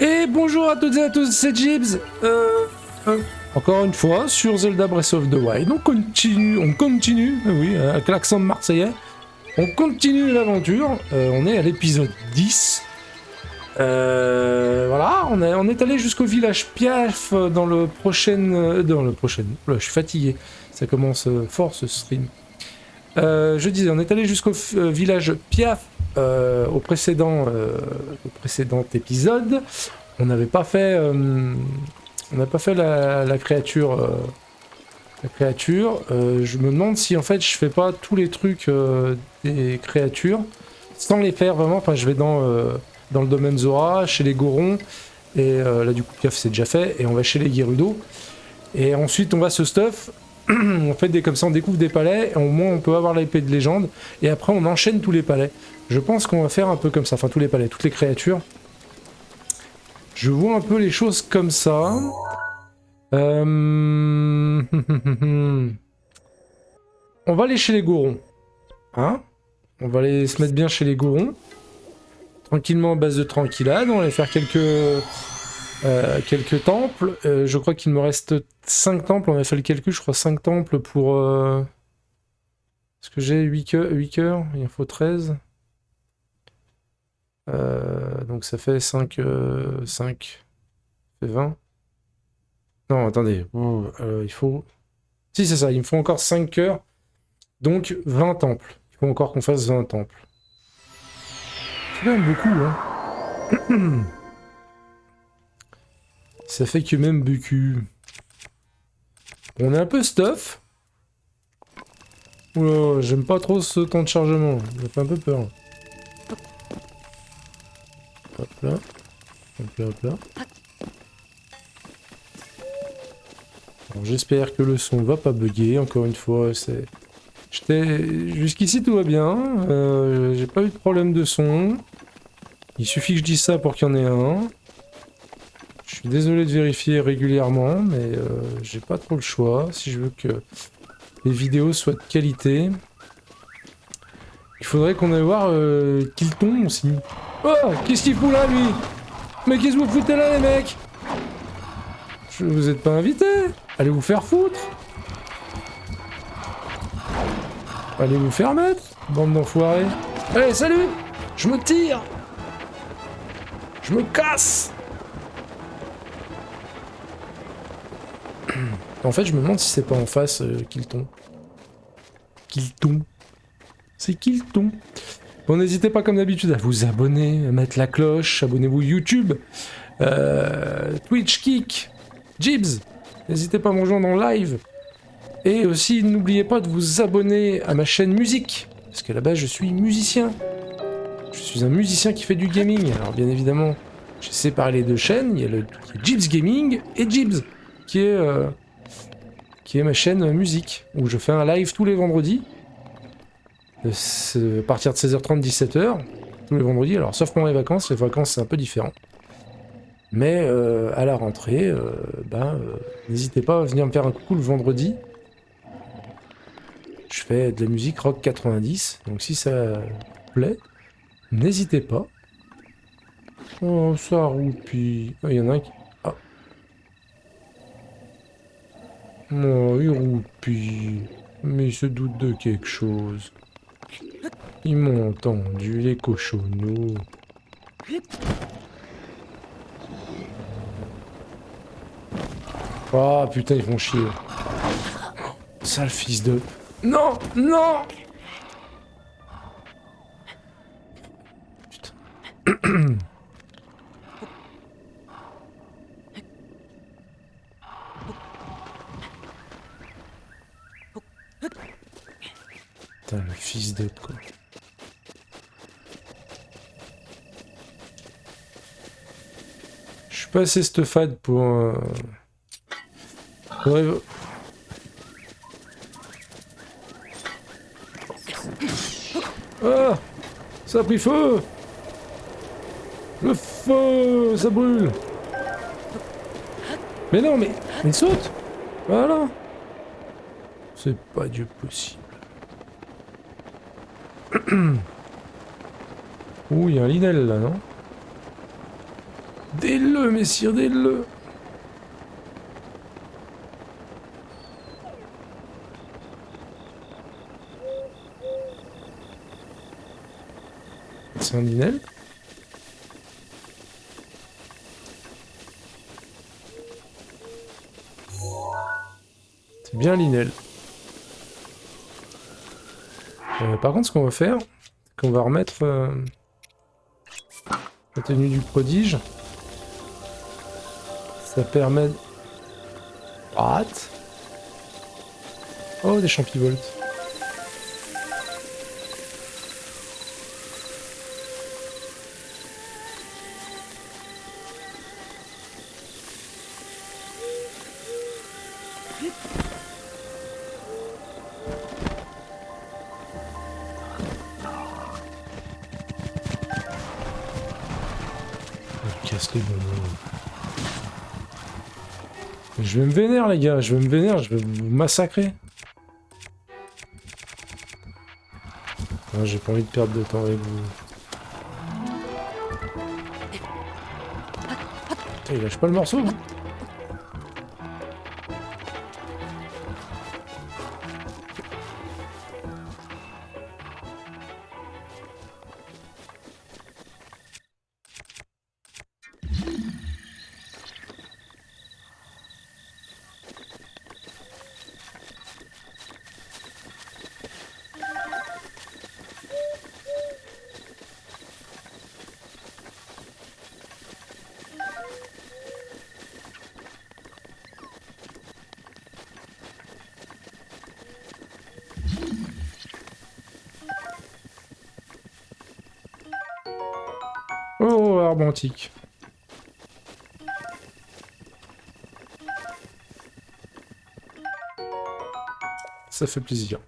Et bonjour à toutes et à tous, c'est Jibs. Encore une fois sur Zelda Breath of the Wild. On continue, oui, avec l'accent marseillais. On continue l'aventure. On est à l'épisode 10. Voilà, on est allé jusqu'au village Piaf dans le prochain. Là, je suis fatigué. Ça commence fort ce stream. Je disais, on est allé jusqu'au village Piaf au précédent épisode. On n'avait pas fait, la créature. Je me demande si en fait je fais pas tous les trucs des créatures sans les faire vraiment. Enfin, je vais dans le domaine Zora, chez les Gorons, et là du coup Piaf c'est déjà fait, et on va chez les Gerudo. Et ensuite on va se stuff. On fait comme ça, on découvre des palais, et au moins on peut avoir l'épée de légende, et après on enchaîne tous les palais. Je pense qu'on va faire un peu comme ça, enfin tous les palais, toutes les créatures. Je vois un peu les choses comme ça. On va aller chez les Gorons. Hein? On va aller se mettre bien chez les Gorons. Tranquillement, à base de tranquillade. On va aller faire quelques temples. Je crois qu'il me reste 5 temples. On a fait le calcul, je crois 5 temples pour... Est-ce que j'ai 8 cœurs? Il en faut 13. Donc ça fait 5... 5... Ça fait 20. Non, attendez. Il faut... Si, c'est ça. Il me faut encore 5 cœurs. Donc 20 temples. Il faut encore qu'on fasse 20 temples. C'est quand même beaucoup, hein. Ça fait que même beaucoup. On est un peu stuff. Oula, j'aime pas trop ce temps de chargement. Ça fait un peu peur. Hop là. Hop là, hop là. Alors, j'espère que le son va pas bugger. Encore une fois, c'est... Jusqu'ici tout va bien. J'ai pas eu de problème de son. Il suffit que je dise ça pour qu'il y en ait un. Je suis désolé de vérifier régulièrement, mais j'ai pas trop le choix. Si je veux que les vidéos soient de qualité, il faudrait qu'on aille voir Kilton aussi. Oh, qu'est-ce qu'il fout là, lui? Mais qu'est-ce que vous foutez là, les mecs? Vous êtes pas invités? Allez vous faire foutre. Allez vous faire mettre, bande d'enfoirés. Allez, salut! Je me tire! Je me casse! En fait, je me demande si c'est pas en face Kilton. Kilton. C'est Kilton. Bon, n'hésitez pas comme d'habitude à vous abonner, à mettre la cloche, abonnez-vous YouTube, Twitch, Kick, Jibs. N'hésitez pas à me rejoindre en live. Et aussi, n'oubliez pas de vous abonner à ma chaîne musique. Parce qu'à la base, je suis musicien. Je suis un musicien qui fait du gaming. Alors bien évidemment, j'ai séparé les deux chaînes. Il y a Jibs Gaming et Jibs, qui est ma chaîne musique, où je fais un live tous les vendredis. À partir de 16h30, 17h. Tous les vendredis. Alors sauf pendant les vacances c'est un peu différent. Mais à la rentrée, n'hésitez pas à venir me faire un coucou le vendredi. Je fais de la musique rock 90, donc si ça vous plaît, n'hésitez pas. Oh, ça roupie. Il y en a un qui... Ah. Oh, il roupie. Mais il se doute de quelque chose. Ils m'ont entendu, les cochonneaux. Ah oh, putain, ils font chier. Sale fils de... Non! Non! Putain. Putain, le fils de quoi. Je suis pas assez stuffade pour... Ah! Ça a pris feu! Le feu! Ça brûle! Mais non, mais saute! Voilà! C'est pas Dieu possible. Ouh, il y a un Linel là, non? Dès-le, messire, dès-le. C'est un Ninel? C'est bien Linel. Par contre, ce qu'on va faire, c'est qu'on va remettre la tenue du prodige. Ça permet... What? Oh, des champivoltes. Casse les bonbons. Je vais me vénère, les gars, je vais me vénère, je vais vous massacrer. Ah, j'ai pas envie de perdre de temps avec vous. Putain, il lâche pas le morceau, hein. Oh, arbre antique. Ça fait plaisir.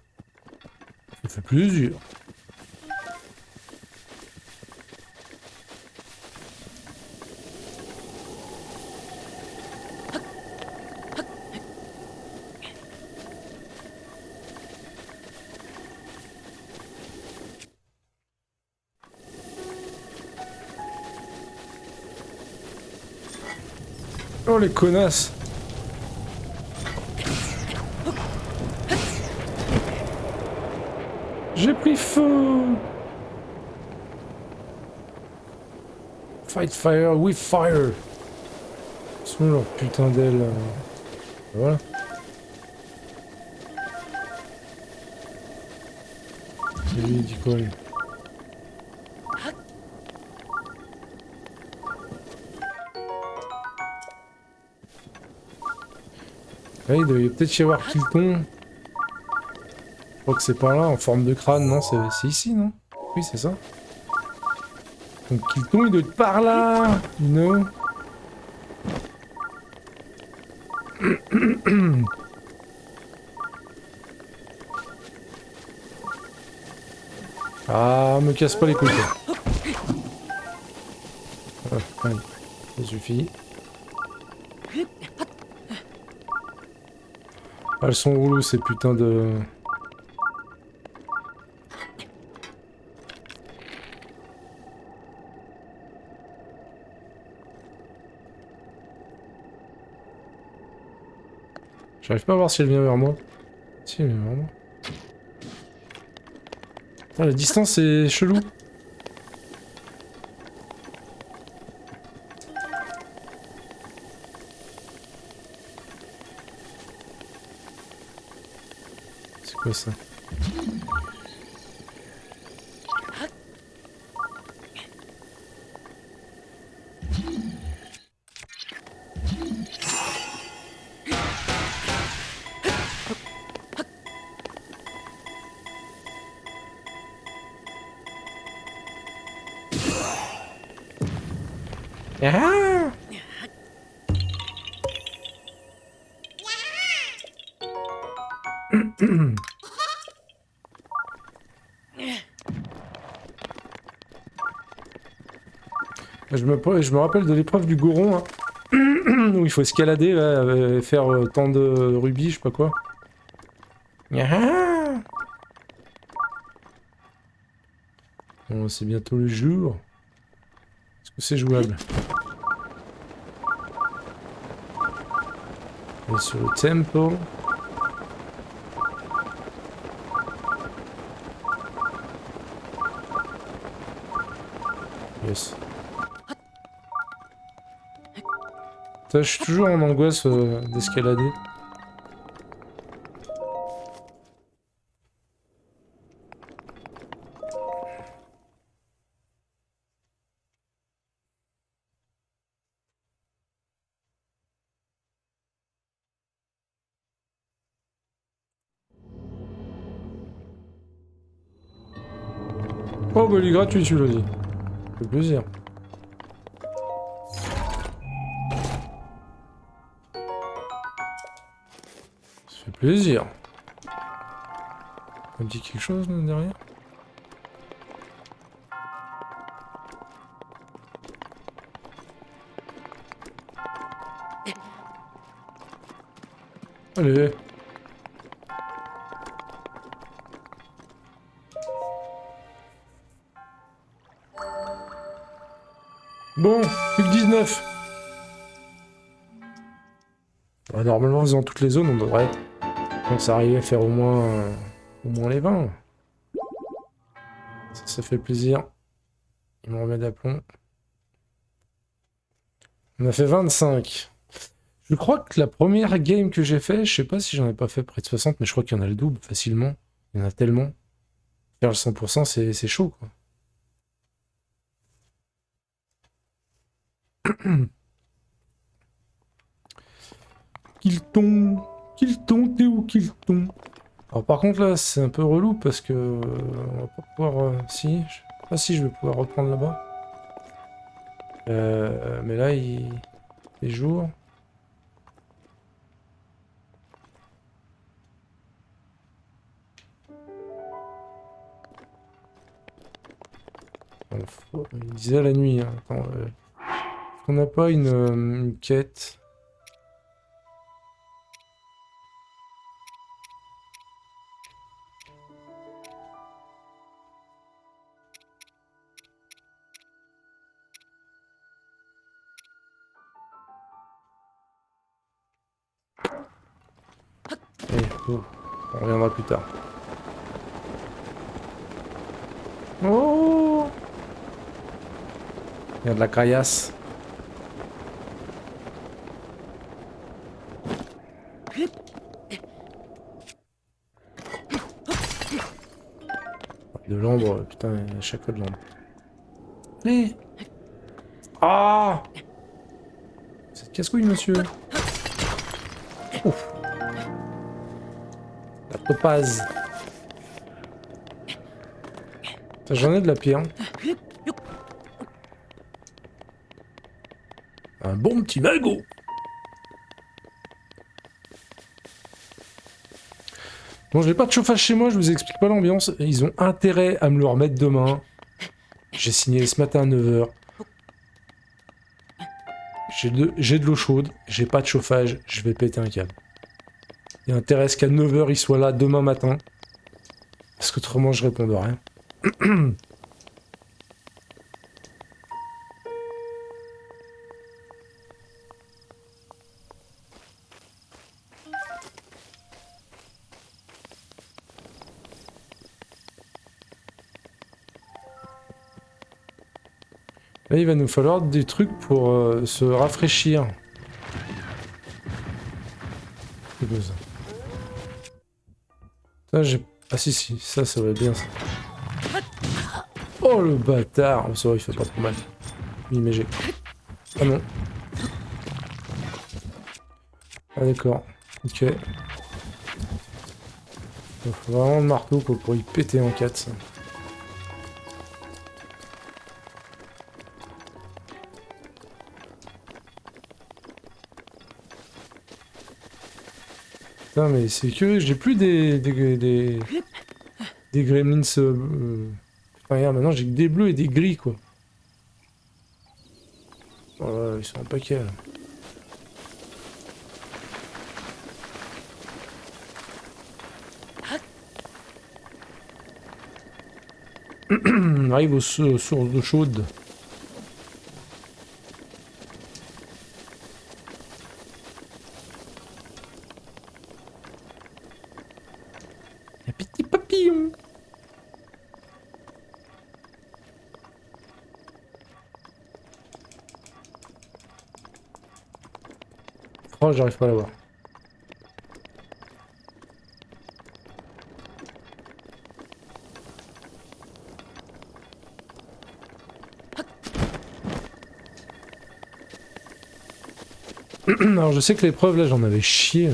Ça fait plaisir. Oh les connasses! J'ai pris feu! Fight fire with fire! Ils sont leur putain d'ailes. Voilà. C'est lui du coin. Ah, il doit peut-être y avoir Kilton. Je crois que c'est par là, en forme de crâne, non? C'est ici, non? Oui, c'est ça. Donc Kilton, il doit être par là! You know? Ah, me casse pas les couilles. Allez, ça suffit. Ah, elles sont relous ces putains de... J'arrive pas à voir si elle vient vers moi. Si, elle vient vers moi. Putain, la distance est chelou. C'est quoi ça? Ah! Je me rappelle de l'épreuve du Goron, hein, où il faut escalader, là, faire tant de rubis, je sais pas quoi. Ah! Bon, c'est bientôt le jour. Est-ce que c'est jouable? Et sur le tempo. Yes. Putain, je suis toujours en angoisse d'escalader. Oh bah il est gratuit celui-là dit. Ça fait plaisir. Ça fait plaisir. Ça me dit quelque chose là, derrière? Allez. Bon, plus que 19. Bah, normalement, en faisant toutes les zones, on devrait s'arriver à faire au moins les 20. Ça fait plaisir. Il me remet d'aplomb. On a fait 25. Je crois que la première game que j'ai fait, je sais pas si j'en ai pas fait près de 60, mais je crois qu'il y en a le double facilement. Il y en a tellement. Faire le 100%, c'est chaud, quoi. Kilton, t'es où Kilton? Alors par contre là, c'est un peu relou parce que on va pas pouvoir... si, ah si, je vais pouvoir reprendre là-bas. Mais là, il est jour. Il disait la nuit. Hein. Attends, on n'a pas une quête. Allez, oh, on reviendra plus tard. Oh! Il y a de la caillasse. De l'ombre, putain, à chaque fois de l'ombre. Allez! Ah! Cette casse-couille, monsieur. Ouf. La topaze. J'en ai de la pierre. Un bon petit magot. Bon, j'ai pas de chauffage chez moi, je vous explique pas l'ambiance. Ils ont intérêt à me le remettre demain. J'ai signé ce matin à 9 h. J'ai de l'eau chaude, j'ai pas de chauffage, je vais péter un câble. Il y a intérêt à ce qu'à 9 h il soit là demain matin. Parce qu'autrement je réponds de rien. Là, il va nous falloir des trucs pour se rafraîchir. Ça, j'ai... Ah si, ça va être bien, ça. Oh, le bâtard! Oh, ça va, il fait pas trop mal. Oui, mais j'ai... Ah non. Ah d'accord. Ok. Il faut vraiment le marteau quoi, pour y péter en 4, ça. Putain, mais c'est curieux, j'ai plus des gremlins... Enfin, regarde, maintenant j'ai que des bleus et des gris, quoi. Oh là, ils sont un paquet, là. On arrive aux sources d'eau chaude. Piou. Oh, j'arrive pas à l'avoir. Alors je sais que l'épreuve là j'en avais chié.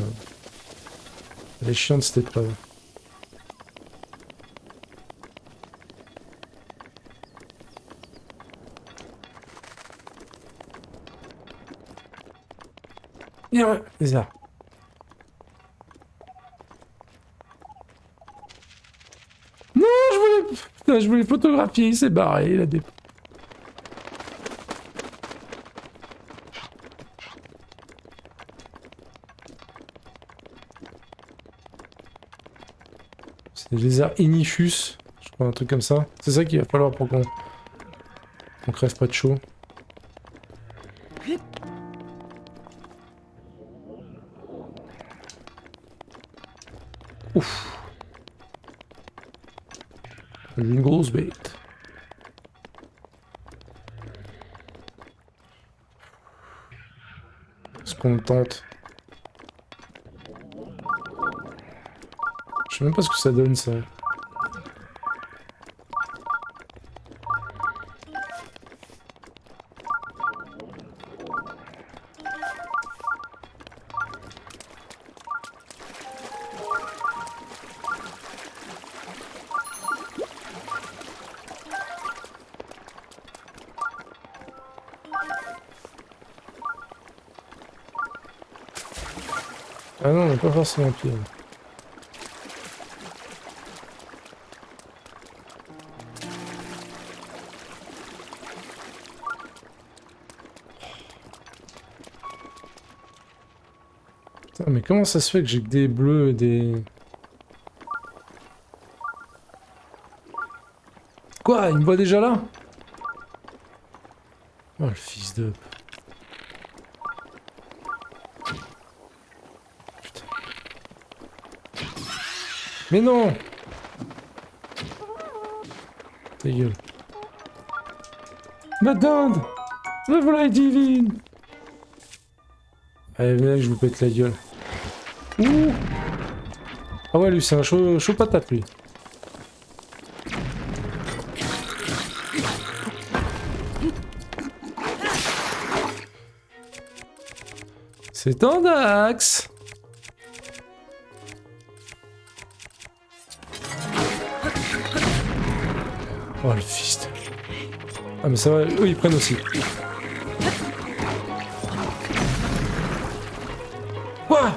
Elle est chiante cette épreuve. Ouais, c'est ça. Non, putain, je voulais photographier, il s'est barré, il a des... C'est des lézards Inifus, je crois, un truc comme ça. C'est ça qu'il va falloir pour qu'on crève pas de chaud. Ouf. J'ai une grosse bête. Est-ce qu'on le tente? Je sais même pas ce que ça donne ça. Ah non, on n'est pas forcément pire. Putain, mais comment ça se fait que j'ai que des bleus et des... Quoi? Il me voit déjà là? Oh le fils de... Putain. Mais non! Ta gueule. Ma dinde! La volaille divine! Allez, venez, je vous pète la gueule. Ouh! Ah ouais, lui, c'est un chaud patate, lui. C'est un Dax! Oh, le fist. Ah, mais ça va, eux, ils prennent aussi. Quoi?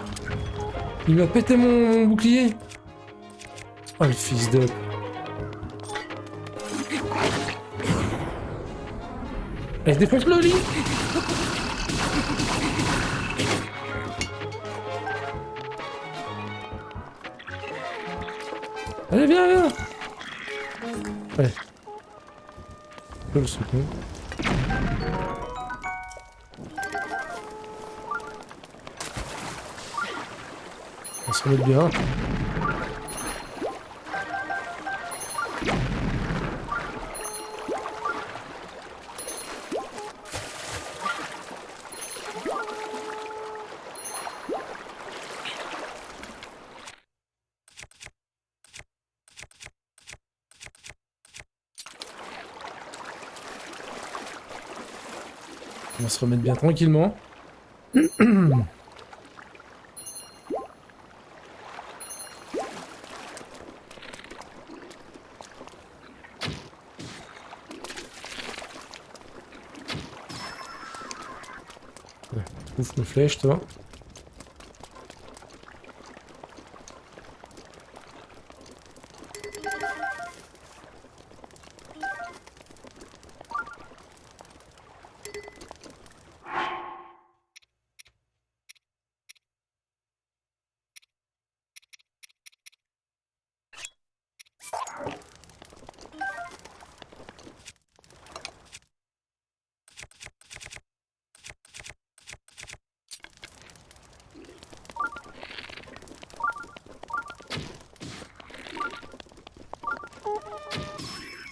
Il m'a pété mon bouclier? Oh, le fils de... Elle défonce le lit! Allez, viens, viens! Ouais. Je le second. On se remet bien. On va se remettre bien tranquillement. Ouf, mes flèches, toi.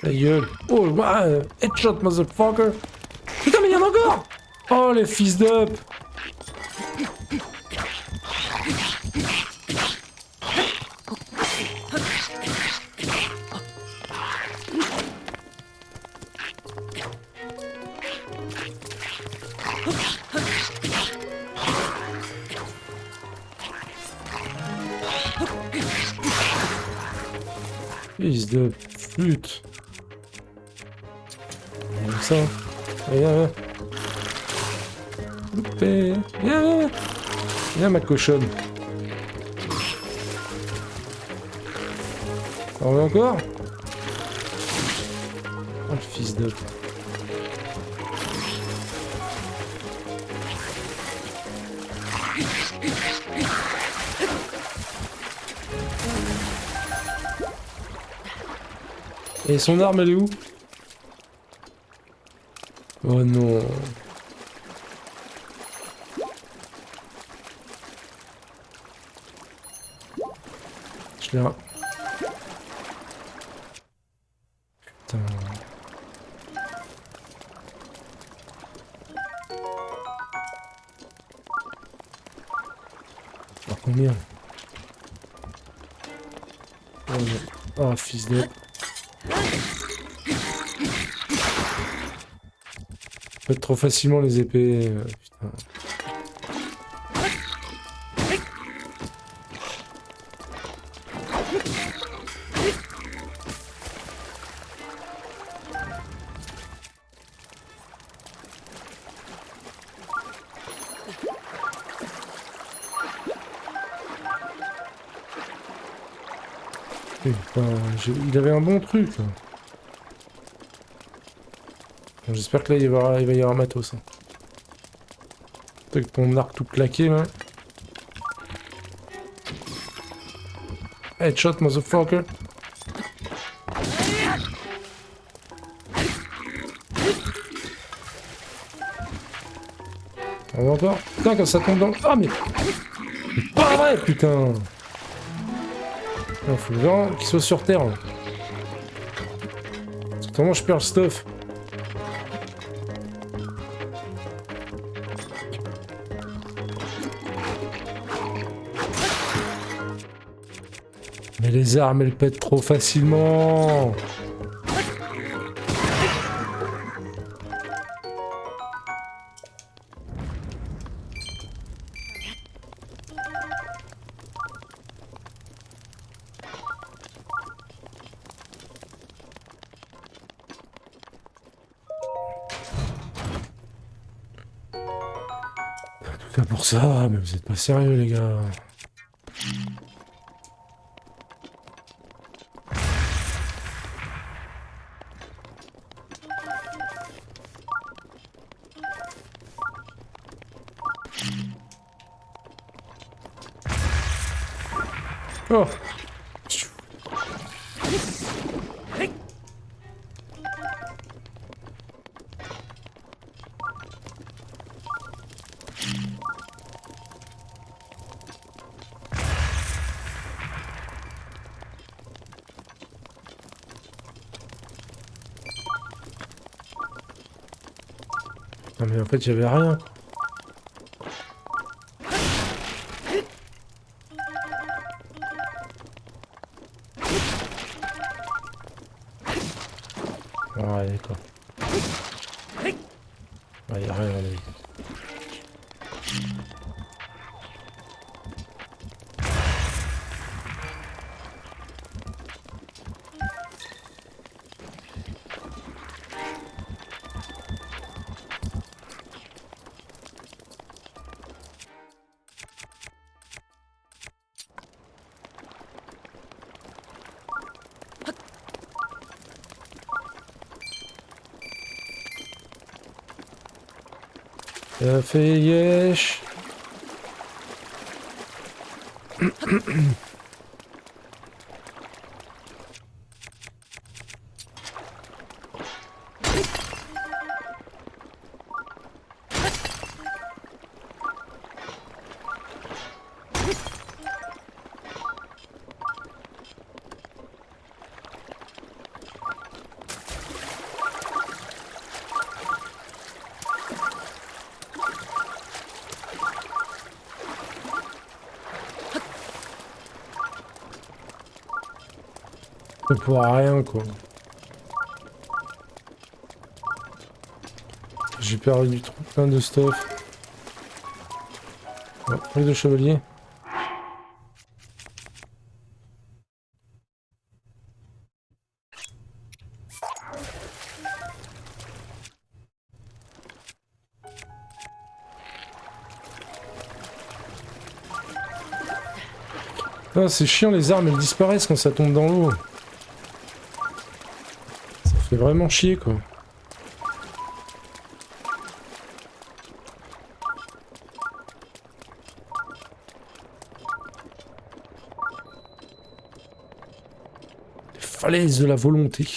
Ta gueule. Oh, bah, headshot, motherfucker. Putain, mais il y en a encore. Oh, les fils d'up. Fils de pute. Comme ça. Viens, viens. Viens. Viens, ma cochonne. On va encore? Oh, le fils de... Et son arme, elle est où? Oh non. Je l'ai... Putain. Alors combien? Oh, non. Oh fils de... Pète trop facilement les épées, putain. Putain, il avait un bon truc. Bon, j'espère que là il va y avoir matos. Hein. Avec ton arc tout claqué là. Headshot, motherfucker. On va encore. Putain, quand ça tombe dans... Ah mais... Pas vrai, putain. Il faut vraiment qu'il soit sur terre. Là. Parce que autrement je perds le stuff. Mais les armes, elles pètent trop facilement. Tout ça pour ça, mais vous êtes pas sérieux les gars. Oh. Non mais en fait j'avais rien. Ouais d'accord. Ouais y'a rien là. Ça fait yesh. Pour rien, quoi. J'ai perdu trop plein de stuff. Oh, plus de chevalier. Ah, c'est chiant, les armes elles disparaissent quand ça tombe dans l'eau. Ça fait vraiment chier, quoi. Les falaises de la volonté.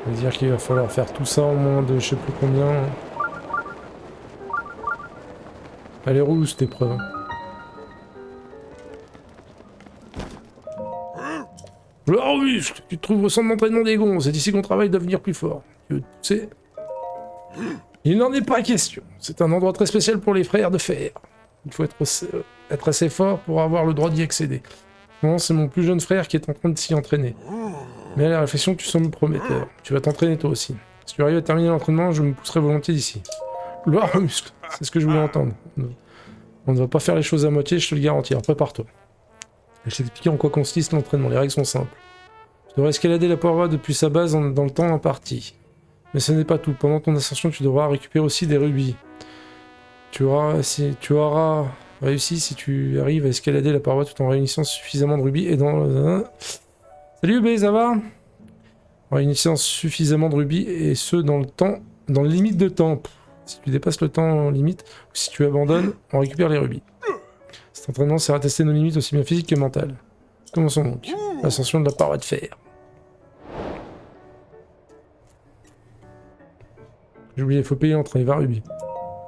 Ça veut dire qu'il va falloir faire tout ça en moins de je sais plus combien. Elle est rouge cette épreuve. Oh oui, tu te trouves au centre d'entraînement des gonds, c'est ici qu'on travaille à devenir plus fort. Tu sais, il n'en est pas question. C'est un endroit très spécial pour les frères de fer. Il faut être assez fort pour avoir le droit d'y accéder. Bon, c'est mon plus jeune frère qui est en train de s'y entraîner. Mais à la réflexion, tu sembles prometteur. Tu vas t'entraîner toi aussi. Si tu arrives à terminer l'entraînement, je me pousserai volontiers d'ici. Gloire aux muscles, c'est ce que je voulais entendre. On ne va pas faire les choses à moitié, je te le garantis. Alors prépare-toi. Je vais t'expliquer en quoi consiste l'entraînement. Les règles sont simples. Tu devras escalader la paroi depuis sa base dans le temps imparti. Mais ce n'est pas tout. Pendant ton ascension, tu devras récupérer aussi des rubis. Tu auras réussi si tu arrives à escalader la paroi tout en réunissant suffisamment de rubis et dans... Salut B, ça va? En réunissant suffisamment de rubis et ce dans la limite de temps. Si tu dépasses le temps limite, ou si tu abandonnes, on récupère les rubis. Cet entraînement sert à tester nos limites aussi bien physiques que mentales. Commençons donc. L'ascension de la paroi de fer. J'ai oublié, il faut payer l'entrée, va rubis.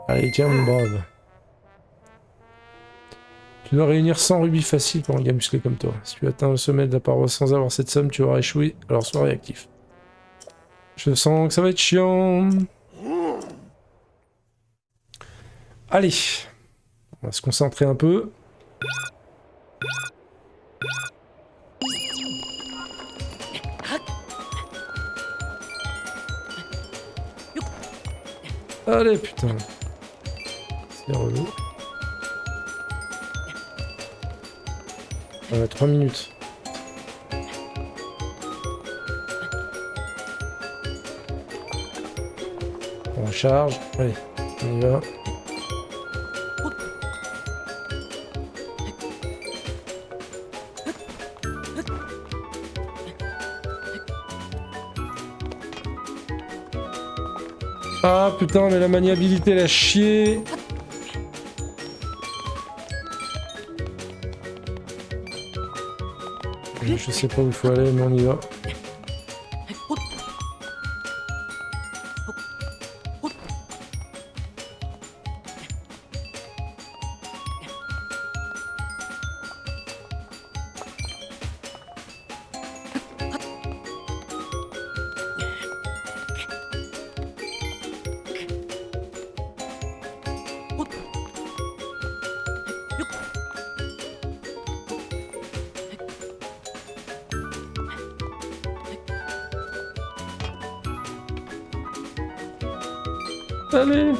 Allez, tiens mon brave. Tu dois réunir 100 rubis faciles pour un gars musclé comme toi. Si tu atteins le sommet de la paroi sans avoir cette somme, tu auras échoué, alors sois réactif. Je sens que ça va être chiant. Allez, on va se concentrer un peu. Allez, putain. C'est relou. 3 minutes. On recharge. Allez, on y va. Ah putain, mais la maniabilité, elle a chier. Je sais pas où il faut aller, mais on y va. Allez.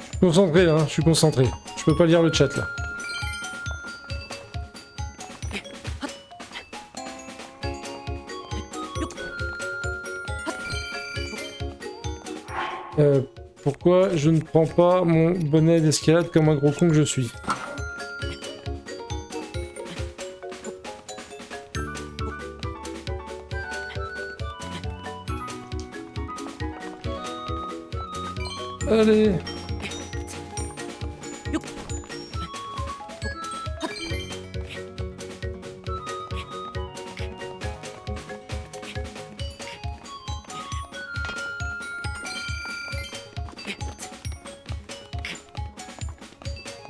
Je suis concentré là, je suis concentré. Je peux pas lire le chat là. Pourquoi je ne prends pas mon bonnet d'escalade comme un gros con que je suis? Allez.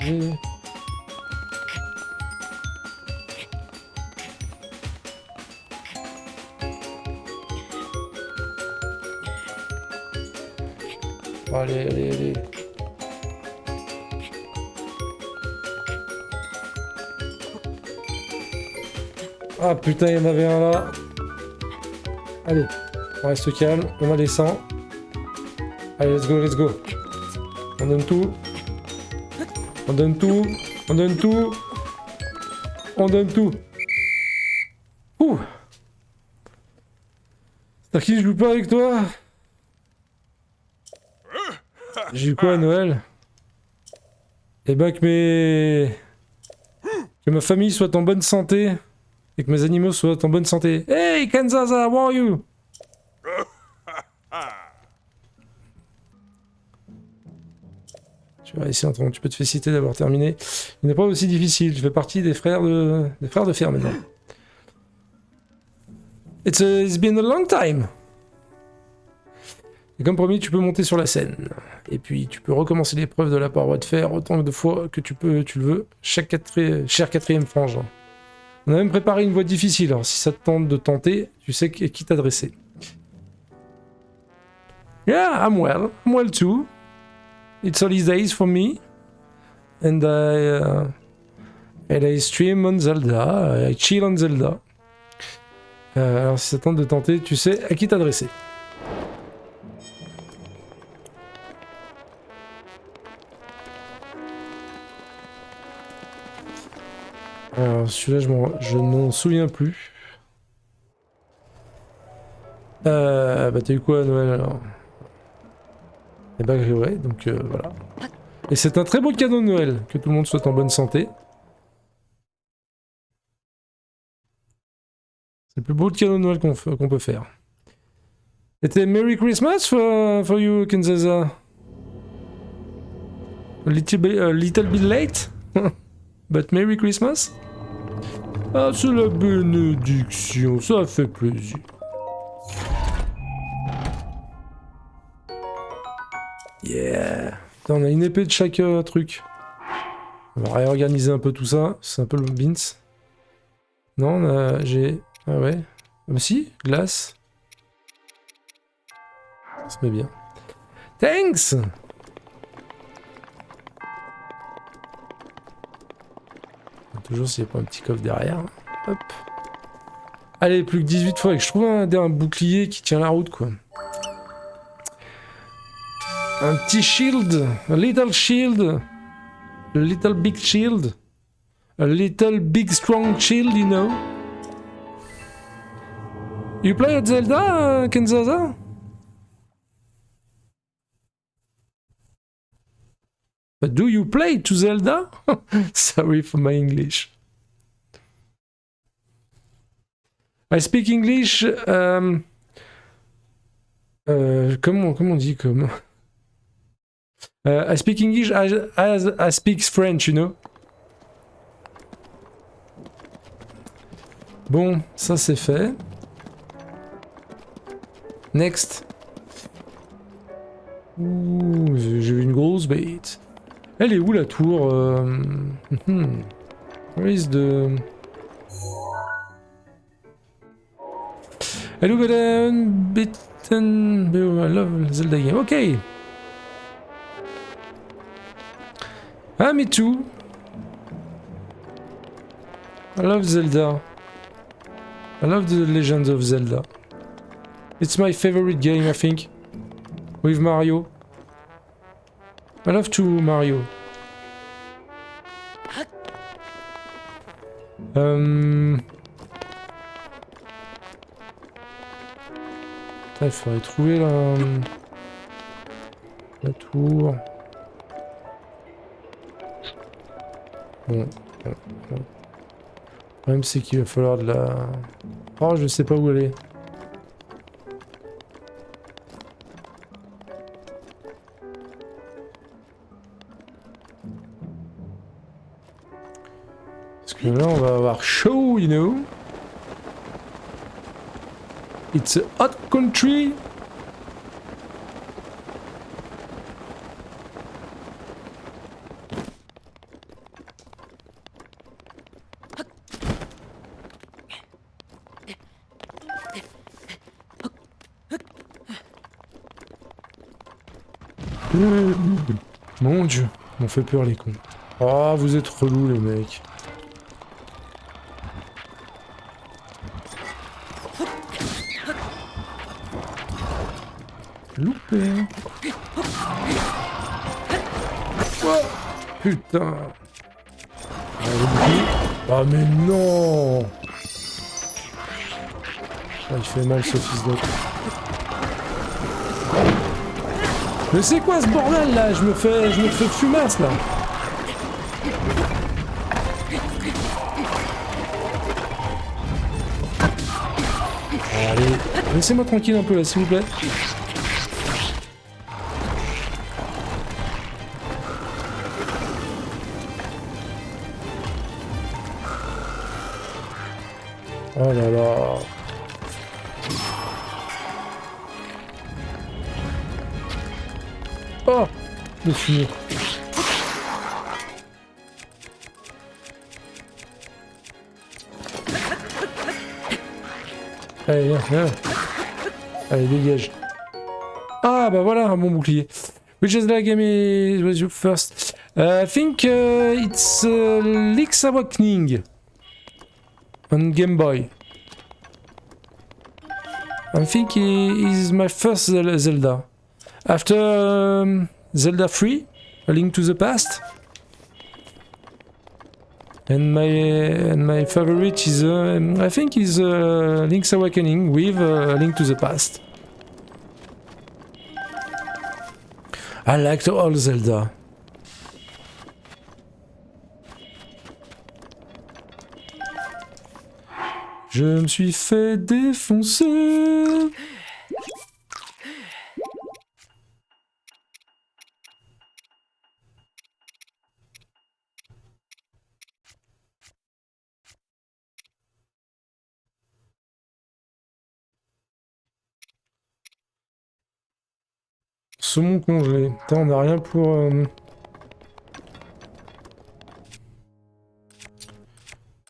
Allez. Allez, allez, allez. Ah putain, il y en avait un là. Allez, on reste calme, on va descendre. Allez, let's go, let's go. On donne tout. On donne tout. On donne tout. On donne tout. Ouh. C'est à qui je joue pas avec toi? J'ai eu quoi à Noël? Eh ben que ma famille soit en bonne santé. Et que mes animaux soient en bonne santé. Hey Kanzaza, how are you? Tu vas ici, tu peux te féliciter d'avoir terminé. Il n'est pas aussi difficile, je fais partie des frères de fer maintenant. It's been a long time. Et comme promis, tu peux monter sur la scène. Et puis tu peux recommencer l'épreuve de la paroi de fer autant de fois que tu le veux, cher quatrième frangin. On a même préparé une voie difficile, alors si ça te tente de tenter, tu sais à qui t'adresser. Yeah, I'm well too. It's holidays for me. And I stream on Zelda, I chill on Zelda. Alors si ça te tente de tenter, tu sais à qui t'adresser. Alors celui-là, je n'en souviens plus. Bah t'as eu quoi à Noël alors? Et bah ouais, donc voilà. Et c'est un très beau cadeau de Noël, que tout le monde soit en bonne santé. C'est le plus beau cadeau de Noël qu'on peut faire. C'était Merry Christmas for you, Kinzaza. A little bit late, but Merry Christmas. Ah, c'est la bénédiction, ça fait plaisir. Yeah. Attends, on a une épée de chaque truc. On va réorganiser un peu tout ça. C'est un peu le beans. Non, j'ai... Ah ouais. Ah, si, glace. Ça se met bien. Thanks. Toujours s'il n'y a pas un petit coffre derrière. Hop. Allez, plus que 18 fois et que je trouve un bouclier qui tient la route, quoi. Un petit shield. A little shield. A little big shield. A little big strong shield, you know. You play at Zelda, Kenzaza? But do you play to Zelda? Sorry for my English. I speak English. Comment on dit comme? I speak English as I speak French, you know. Bon, ça c'est fait. Next. Ouh, j'ai une grosse bête. Elle est où la tour? Where is the... Hello, bitten... I love Zelda game. Okay. Ah, me too. I love Zelda. I love the Legends of Zelda. It's my favorite game, I think. With Mario. I love to Mario. Il faudrait trouver la tour. Bon. Le problème c'est qu'il va falloir de la... Oh, je sais pas où aller. Parce que là on va avoir chaud, you know. It's a hot country. Mon dieu, m'ont fait peur les cons. Oh, vous êtes relous les mecs. Loupé. Oh, putain. Ah mais non. Ah, il fait mal ce fils d'autre. Mais c'est quoi ce bordel là? Je me fais fumasse là. Allez, laissez-moi tranquille un peu là s'il vous plaît. Oh là là. Oh, le fumier. Allez, viens, viens. Allez, dégage. Ah, bah voilà, un bon bouclier. Which is the game was your first? I think it's Link's Awakening on Game Boy. I think it is my first Zelda. After Zelda 3, A Link to the Past. And my favorite is I think is Link's Awakening with A Link to the Past. I liked all Zelda. Je me suis fait défoncer. Saumon congelé. Putain, on n'a rien pour...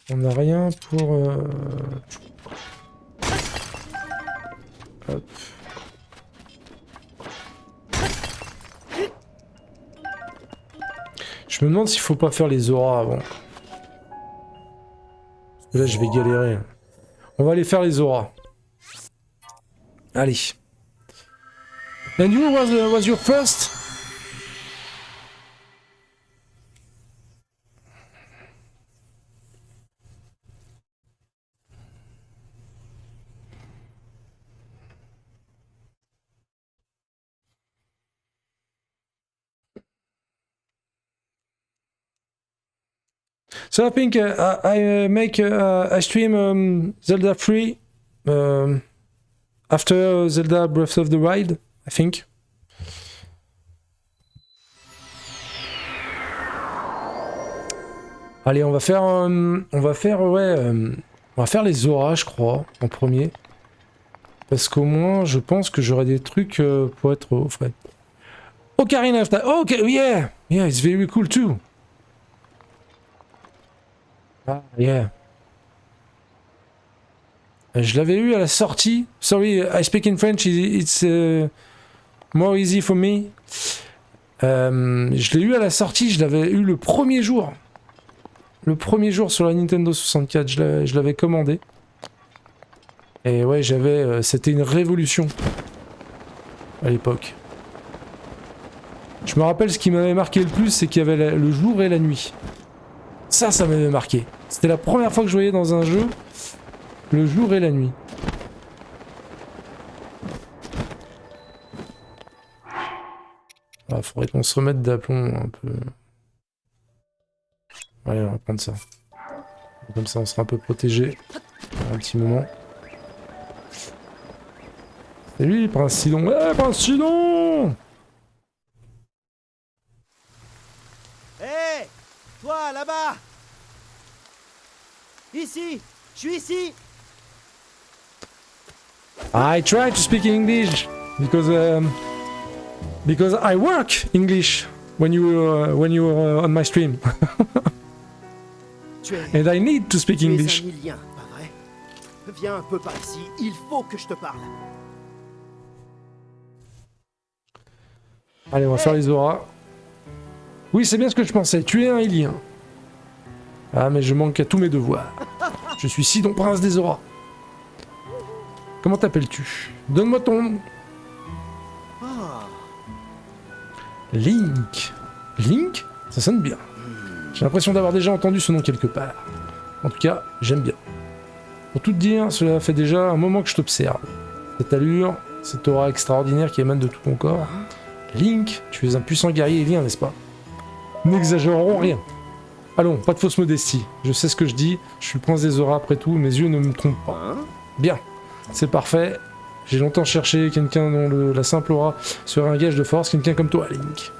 On n'a rien pour... Hop. Je me demande s'il faut pas faire les auras avant. Parce que là, je vais galérer. On va aller faire les auras. Allez. And you was your first? So I think I make I stream Zelda 3 after Zelda Breath of the Wild, I think. Allez, on va faire les auras, je crois, en premier. Parce qu'au moins, je pense que j'aurai des trucs pour être au frais. Ocarina of Time. Oh, okay, yeah, it's very cool too. Ah, yeah. Je l'avais eu à la sortie. Sorry, I speak in French. It's more easy for me. Je l'ai eu à la sortie. Je l'avais eu le premier jour. Le premier jour sur la Nintendo 64. Je l'avais commandé. Et ouais, c'était une révolution à l'époque. Je me rappelle ce qui m'avait marqué le plus, c'est qu'il y avait le jour et la nuit. Ça m'avait marqué. C'était la première fois que je voyais dans un jeu le jour et la nuit. Ah, faudrait qu'on se remette d'aplomb un peu. Allez, on va prendre ça. Comme ça, on sera un peu protégé un petit moment. Salut, Prince Sidon. Ouais, Prince Sidon! Hé! Toi, là-bas! Ici! Je suis ici! I try to speak English because I work English when you're on my stream. And I need to speak English. Tu es un Ilien, pas vrai? Viens un peu par ici, il faut que je te parle. Allez, on va faire les auras. Oui, c'est bien ce que je pensais. Tu es un Ilien. Ah, mais je manque à tous mes devoirs. Je suis Sidon, prince des auras. Comment t'appelles-tu? Donne-moi ton nom. Ah. Link. Link? Ça sonne bien. J'ai l'impression d'avoir déjà entendu ce nom quelque part. En tout cas, j'aime bien. Pour tout te dire, cela fait déjà un moment que je t'observe. Cette allure, cette aura extraordinaire qui émane de tout ton corps. Link, tu es un puissant guerrier Ilien, n'est-ce pas? N'exagérons rien. Allons, pas de fausse modestie. Je sais ce que je dis, je suis le prince des auras après tout, mes yeux ne me trompent pas. Bien, c'est parfait. J'ai longtemps cherché quelqu'un dont la simple aura serait un gage de force, quelqu'un comme toi, Link.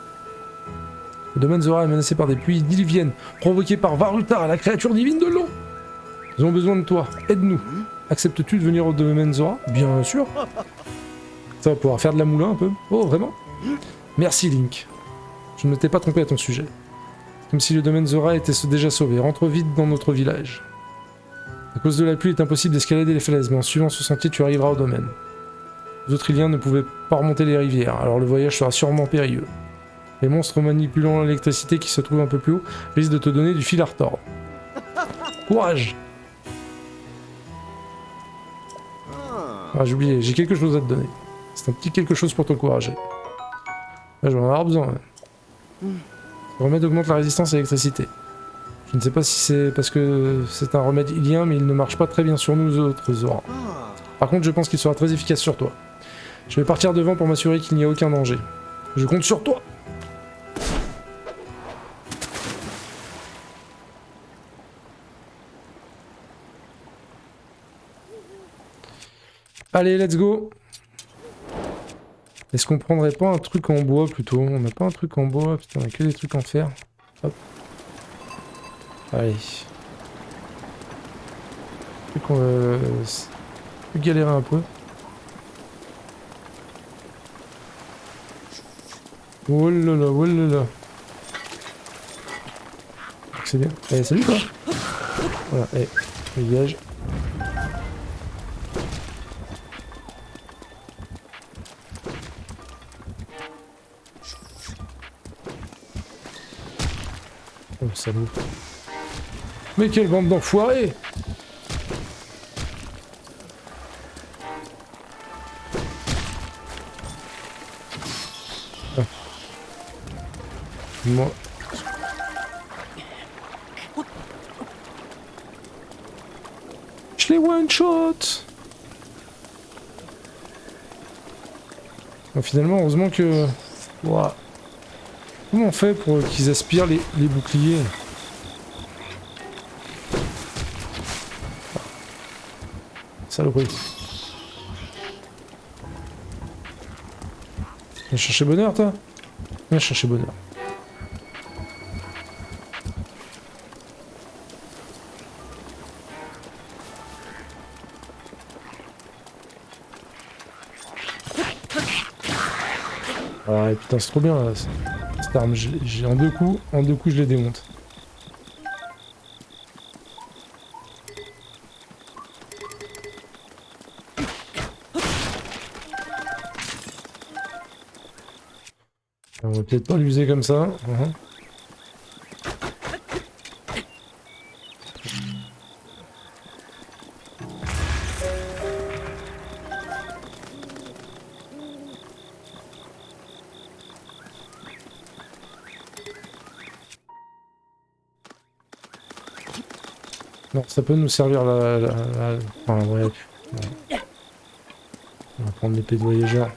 Le domaine Zora est menacé par des pluies diluviennes, provoquées par Varutar, la créature divine de l'eau. Nous avons besoin de toi, aide-nous. Acceptes-tu de venir au domaine Zora? Bien sûr. Ça va pouvoir faire de la moulin un peu. Oh, vraiment? Merci, Link. Je ne t'ai pas trompé à ton sujet. Comme si le domaine Zora était déjà sauvé. Rentre vite dans notre village. À cause de la pluie, il est impossible d'escalader les falaises, mais en suivant ce sentier, tu arriveras au domaine. Les autres Iliens ne pouvaient pas remonter les rivières, alors le voyage sera sûrement périlleux. Les monstres manipulant l'électricité qui se trouvent un peu plus haut risquent de te donner du fil à retordre. Courage! Ah, j'ai oublié, j'ai quelque chose à te donner. C'est un petit quelque chose pour t'encourager. Là, je vais en avoir besoin. Le remède augmente la résistance à l'électricité. Je ne sais pas si c'est parce que c'est un remède ilien, mais il ne marche pas très bien sur nous autres Zora. Par contre, je pense qu'il sera très efficace sur toi. Je vais partir devant pour m'assurer qu'il n'y a aucun danger. Je compte sur toi! Allez, let's go! Est-ce qu'on prendrait pas un truc en bois plutôt? On n'a pas un truc en bois, putain, on a que des trucs en fer. Hop. Allez. Je qu'on va galérer un peu. Oh là là, oh là là. C'est bien. Allez, salut toi! Voilà, allez, dégage. Oh, salaud. Mais quelle bande d'enfoirés! Ah. Moi. Je les one-shot! Bon, finalement, heureusement que... Ouah. Comment on fait pour qu'ils aspirent les boucliers? Saloperie. Viens chercher bonheur, toi? Viens chercher bonheur. Ah putain, c'est trop bien là. Cette arme, j'ai en deux coups je les démonte. On va peut-être pas l'user comme ça. Non, ça peut nous servir Enfin, ouais. On va prendre l'épée de voyageur.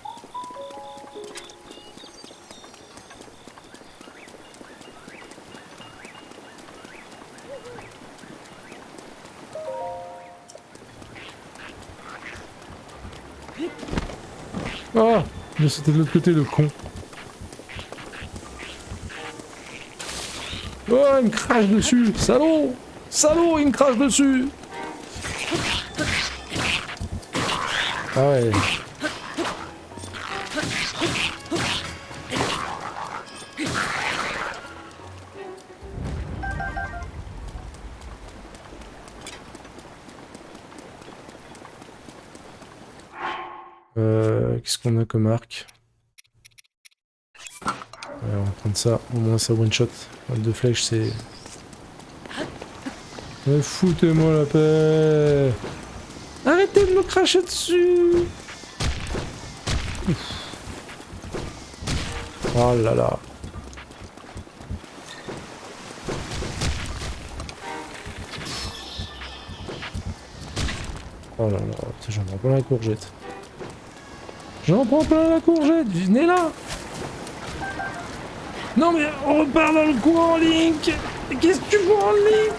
Ah! Mais c'était de l'autre côté, le con. Oh, il me crache dessus! Salaud! Salaud, il me crache dessus! Ah ouais. Qu'est-ce qu'on a comme arc? on va prendre ça, au moins ça one shot. Balle de flèche c'est... Mais foutez-moi la paix. Arrêtez de me cracher dessus. Ouf. Oh là là. Oh là là, j'en prends plein la courgette. J'en prends plein la courgette, venez là. Non mais on repart dans le courant, Link. Qu'est-ce que tu vois, Link?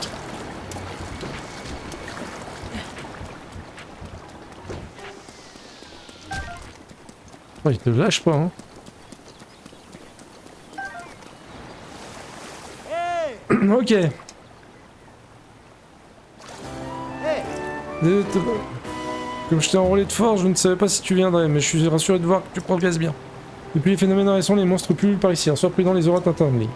Oh, il te lâche pas, hein. Ok. Comme je t'ai enrôlé de force, je ne savais pas si tu viendrais, mais je suis rassuré de voir que tu progresses bien. Depuis les phénomènes récents, les monstres pullulent par ici. Sois prudent, les auras t'attendent, Link.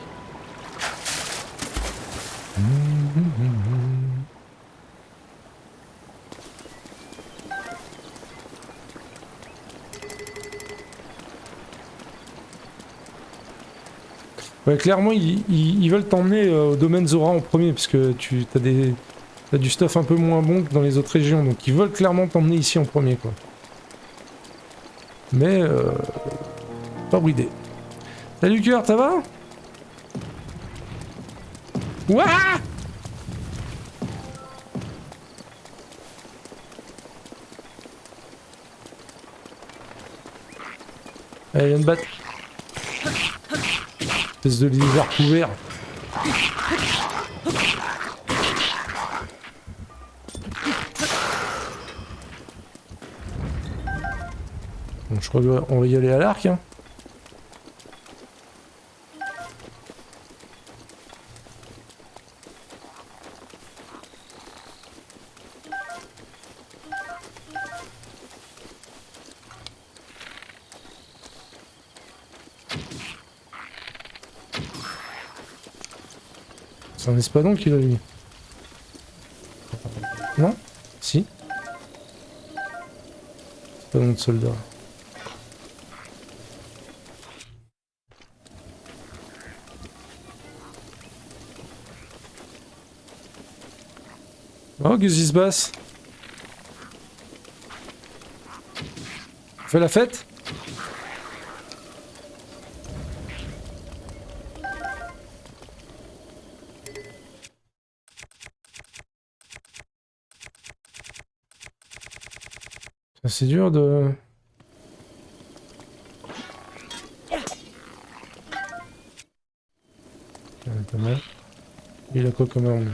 Ouais, clairement, ils veulent t'emmener au domaine Zora en premier, puisque t'as du stuff un peu moins bon que dans les autres régions, donc ils veulent clairement t'emmener ici en premier, quoi. Mais, pas bridé. Salut Kurt, ça va? Ouah! Allez, viens de battre. Espèce de lézard couvert. Bon, je crois qu'on va y aller à l'arc, hein. C'est un espadon qu'il a lui. Non? Si. Espadon de soldat. Oh, qu'est-ce qui se passe? On fait la fête? C'est dur de... Pas mal. Il a quoi comme arme?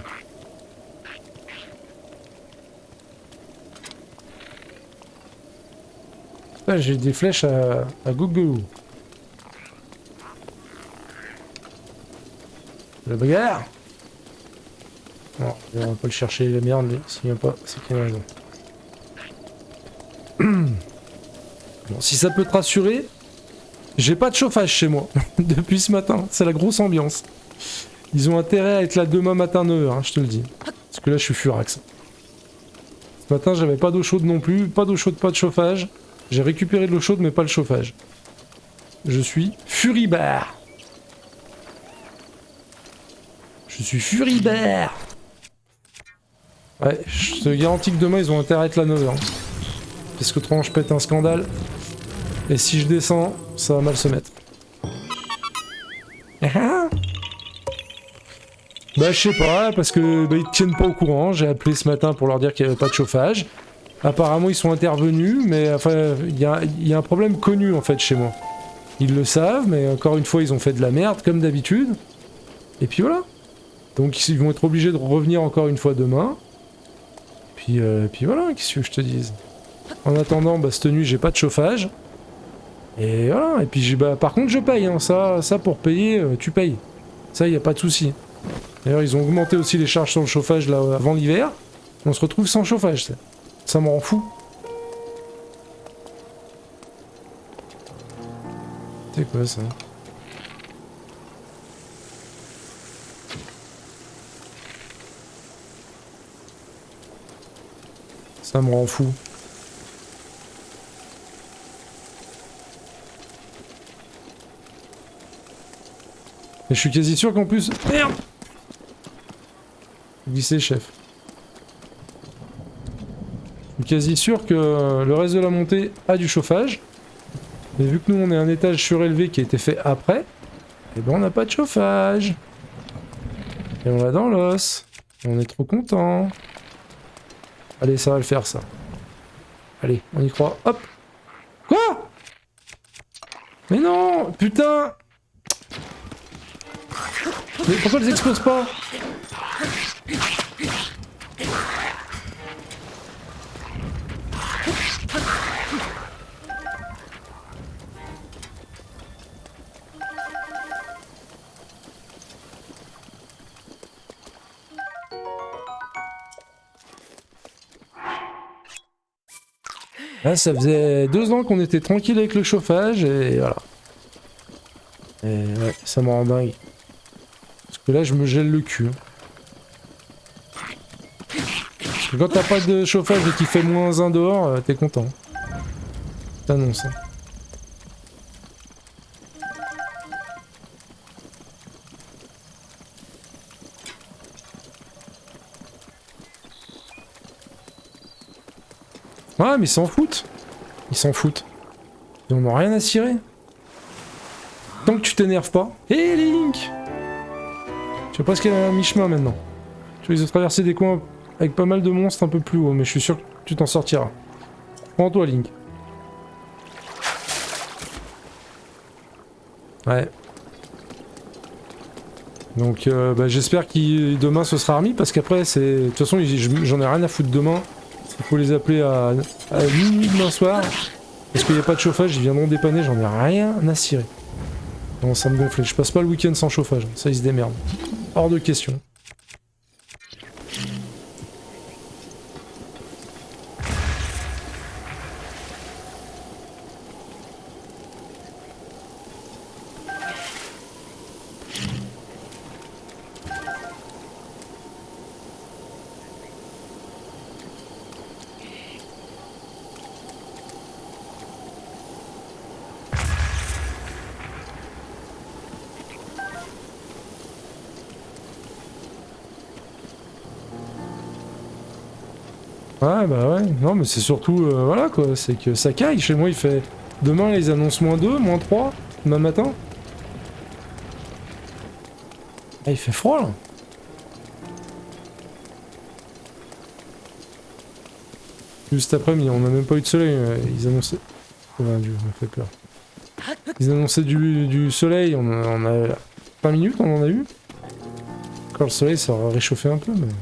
Ah, j'ai des flèches à gogo. La bagarre! Non, on va pas le chercher, la merde, lui. S'il vient pas, c'est qu'il a raison. Bon, si ça peut te rassurer, j'ai pas de chauffage chez moi depuis ce matin. C'est la grosse ambiance. Ils ont intérêt à être là demain matin 9h, hein, je te le dis. Parce que là, je suis furax. Ce matin, j'avais pas d'eau chaude non plus. Pas d'eau chaude, pas de chauffage. J'ai récupéré de l'eau chaude, mais pas le chauffage. Je suis furibert. Je suis furibert. Ouais, je te garantis que demain, ils ont intérêt à être là 9h. Parce que autrement, je pète un scandale. Et si je descends, ça va mal se mettre. Bah je sais pas, parce que bah, ils tiennent pas au courant. J'ai appelé ce matin pour leur dire qu'il n'y avait pas de chauffage. Apparemment ils sont intervenus, mais enfin il y a un problème connu en fait chez moi. Ils le savent, mais encore une fois ils ont fait de la merde comme d'habitude. Et puis voilà. Donc ils vont être obligés de revenir encore une fois demain. Puis voilà, qu'est-ce que je te dise. En attendant, bah cette nuit j'ai pas de chauffage. Et voilà, et puis bah, par contre je paye, hein. Ça pour payer, tu payes. Ça y a pas de souci. D'ailleurs ils ont augmenté aussi les charges sur le chauffage là avant l'hiver. On se retrouve sans chauffage, ça me rend fou. C'est quoi ça? Ça me rend fou. Et je suis quasi sûr qu'en plus... Merde! Glisser, chef. Je suis quasi sûr que le reste de la montée a du chauffage. Mais vu que nous on est un étage surélevé qui a été fait après, et ben on n'a pas de chauffage. Et on va dans l'os. On est trop content. Allez, ça va le faire ça. Allez, on y croit. Hop! Quoi? Mais non! Putain! Mais pourquoi elles explosent pas? Là, ça faisait 2 ans qu'on était tranquille avec le chauffage et voilà. Et ouais, ça me rend dingue. Parce que là, je me gèle le cul. Parce que quand t'as pas de chauffage et qu'il fait -1 dehors, t'es content. T'annonces. Hein. Ouais, mais ils s'en foutent. Ils s'en foutent. Ils en ont rien à cirer. Tant que tu t'énerves pas. Hé Link! Je sais pas ce qu'il y a à mi-chemin maintenant. Tu risques de traverser des coins avec pas mal de monstres un peu plus haut, mais je suis sûr que tu t'en sortiras. Prends-toi Link. Ouais. Donc bah, j'espère que demain ce sera remis parce qu'après c'est... De toute façon j'en ai rien à foutre demain. Il faut les appeler à minuit demain soir. Parce qu'il n'y a pas de chauffage, ils viendront dépanner, j'en ai rien à cirer. Non, ça me gonflait. Je passe pas le week-end sans chauffage. Ça, ils se démerdent. Hors de question. Ouais, bah ouais. Non, mais c'est surtout, voilà quoi, c'est que ça caille. Chez moi, il fait... Demain, ils annoncent -2, -3, demain matin. Ah, il fait froid, là. Juste après-midi, on n'a même pas eu de soleil. Ils annonçaient... Ouais, Dieu, ça me fait peur. Ils annonçaient du soleil, on a 20 minutes, on en a eu. Quand le soleil, ça aura réchauffé un peu, mais...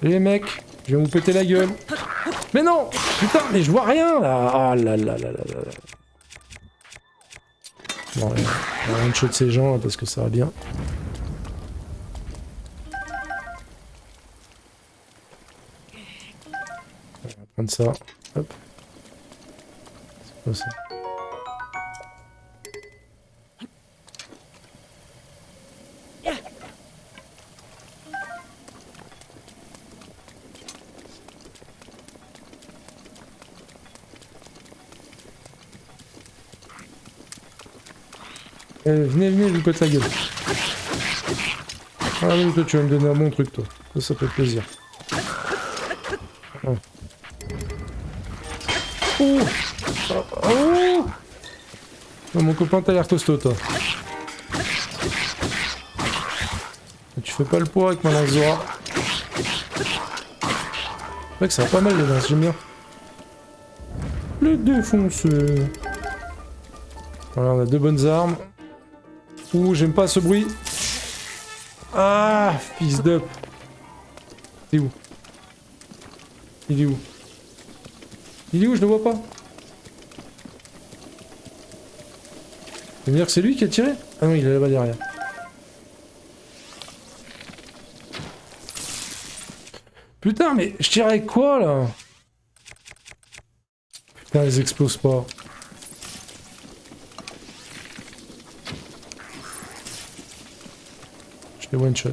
Les mecs, je vais vous péter la gueule. Mais non! Putain, mais je vois rien, là! Ah là là là là là. Bon, on va rien de chaud de ces gens, là, parce que ça va bien. On va prendre ça. Hop. C'est quoi ça? Venez, venez, je vous pète la gueule. Ah oui, toi tu vas me donner un bon truc, toi. Ça fait plaisir. Oh. Oh, oh. Oh, mon copain, t'as l'air costaud, toi. Tu fais pas le poids avec ma lance Zora. C'est vrai que ça va pas mal les lances, j'aime bien. Les défoncer. Voilà, on a 2 bonnes armes. Ouh, j'aime pas ce bruit. Ah, fils d'up. T'es où? Il est où? Il est où? Je le vois pas. Ça veut dire que c'est lui qui a tiré? Ah non, il est là-bas derrière. Putain, mais je tire avec quoi, là? Putain, ils explosent pas. Je les one shot.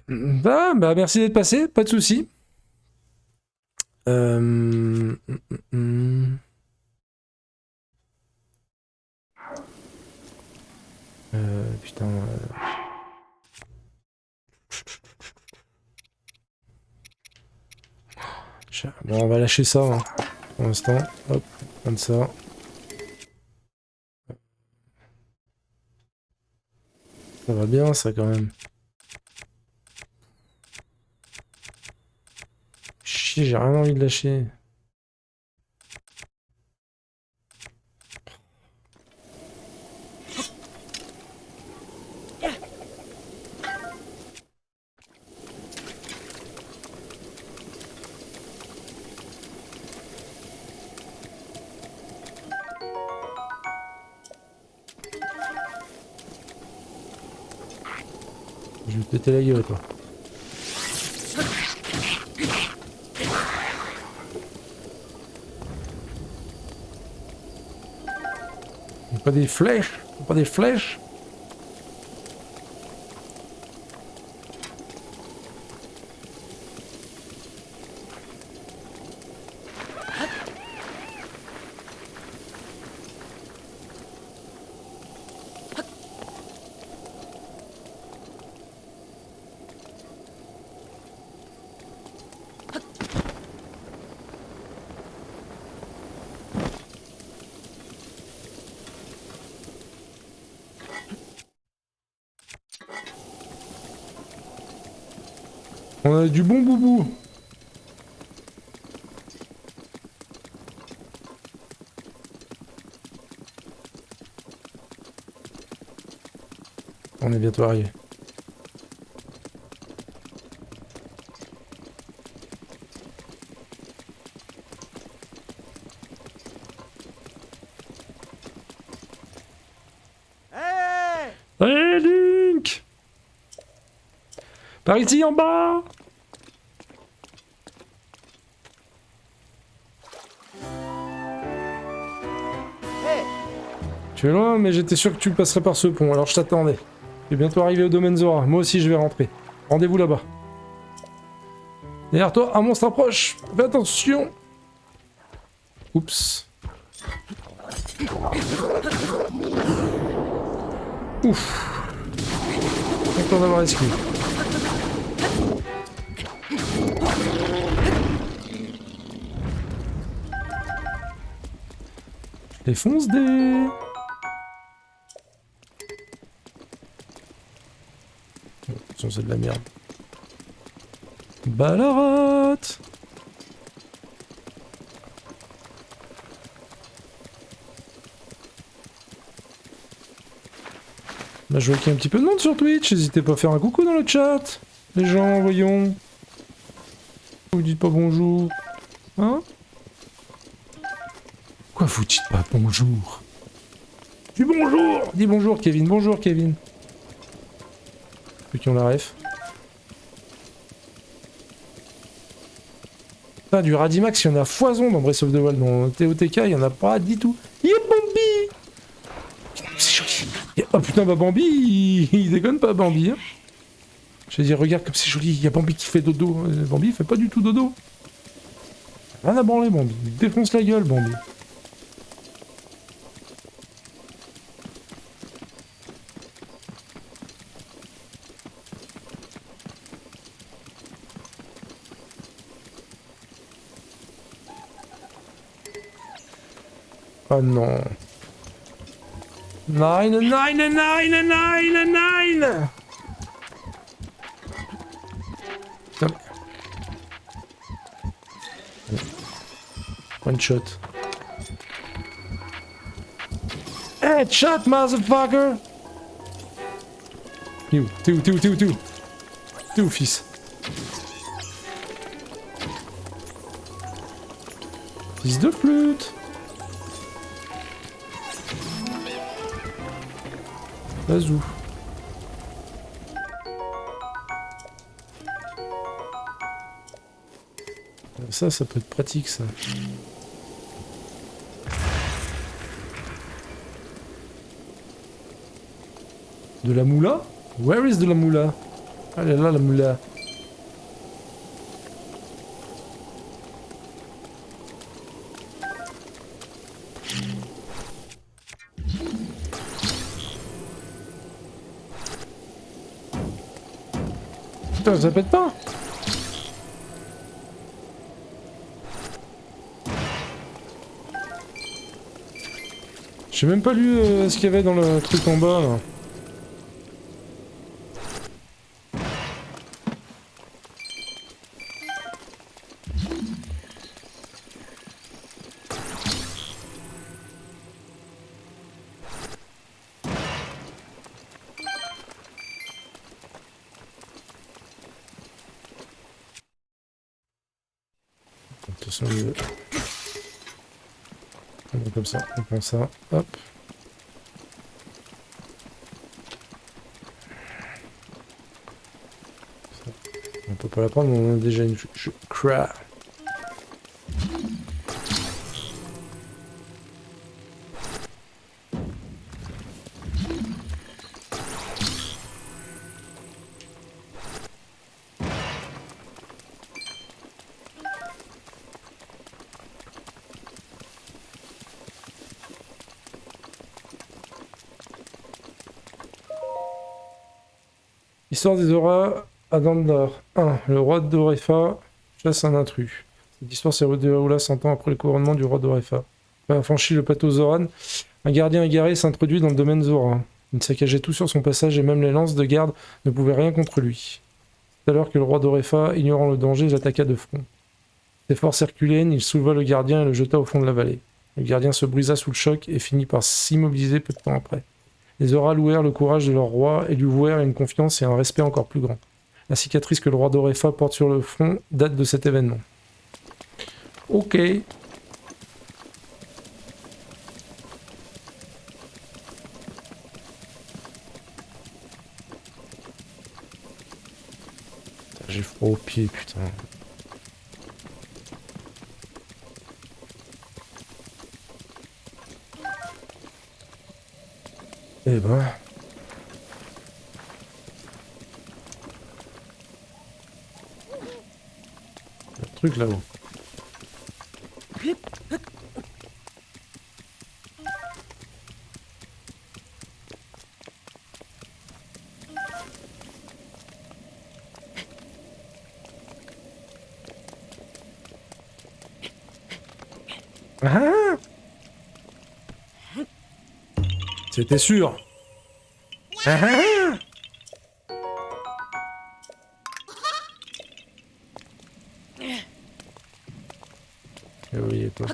Bah, merci d'être passé, pas de soucis. Putain. Bon, on va lâcher ça hein, pour l'instant. Hop, prendre ça. Ça va bien ça quand même. Chier, j'ai rien envie de lâcher. Je vais te péter la gueule toi. Pas des flèches, pas des flèches. On a du bon boubou. On est bientôt arrivé. Hey! Allez Link! Par ici en bas! Hey! Tu es loin, mais j'étais sûr que tu passerais par ce pont, alors je t'attendais. Tu es bientôt arrivé au domaine Zora. Moi aussi, je vais rentrer. Rendez-vous là-bas. Derrière toi, un monstre approche. Fais attention. Oups. Ouf. Content d'avoir esquivé. Les fonce des... Attention, c'est de la merde. Ballarat. Bah, je vois qu'il y a un petit peu de monde sur Twitch, n'hésitez pas à faire un coucou dans le chat. Les gens, voyons. Vous dites pas bonjour. Hein? Quoi vous dites pas bonjour? Dis bonjour! Dis bonjour Kevin, bonjour Kevin. Ceux qui ont la ref. Ah, du Radimax, il y en a foison dans Breath of the Wild. Dans TOTK, il y en a pas du tout. Yeah, Bambi! C'est joli. Oh putain, bah Bambi, il déconne pas Bambi. Hein. Je vais dire, regarde comme c'est joli, il y a Bambi qui fait dodo. Bambi, il fait pas du tout dodo. Rien à branler Bambi, il défonce la gueule Bambi. Oh non. Nine. Putain. One shot. Headshot, motherfucker! T'es où? T'es où, fils? Fils de flûte! Vas-y. Ça peut être pratique, ça. De la moula? Where is de la moula? Elle est là, la moula. Putain, ça pète pas. J'ai même pas lu ce qu'il y avait dans le truc en bas là. De toute façon, comme ça, on prend ça, hop. Ça. On peut pas la prendre, on a déjà une crap. Histoire des auras à Dandar. 1. Le roi de Dorefa chasse un intrus. Cette histoire s'est déroulée 100 ans après le couronnement du roi Dorefa. Après avoir franchi le plateau Zoran, un gardien égaré s'introduit dans le domaine Zora. Il saccageait tout sur son passage et même les lances de garde ne pouvaient rien contre lui. C'est alors que le roi Dorefa, ignorant le danger, l'attaqua de front. Ses forces herculéennes, il souleva le gardien et le jeta au fond de la vallée. Le gardien se brisa sous le choc et finit par s'immobiliser peu de temps après. Les Zora louèrent le courage de leur roi et lui vouèrent une confiance et un respect encore plus grand. La cicatrice que le roi Dorefa porte sur le front date de cet événement. Ok. J'ai froid aux pieds, putain. Eh ben... Le truc là-haut. Ah! C'était sûr. Ah ah! Oui, et toi.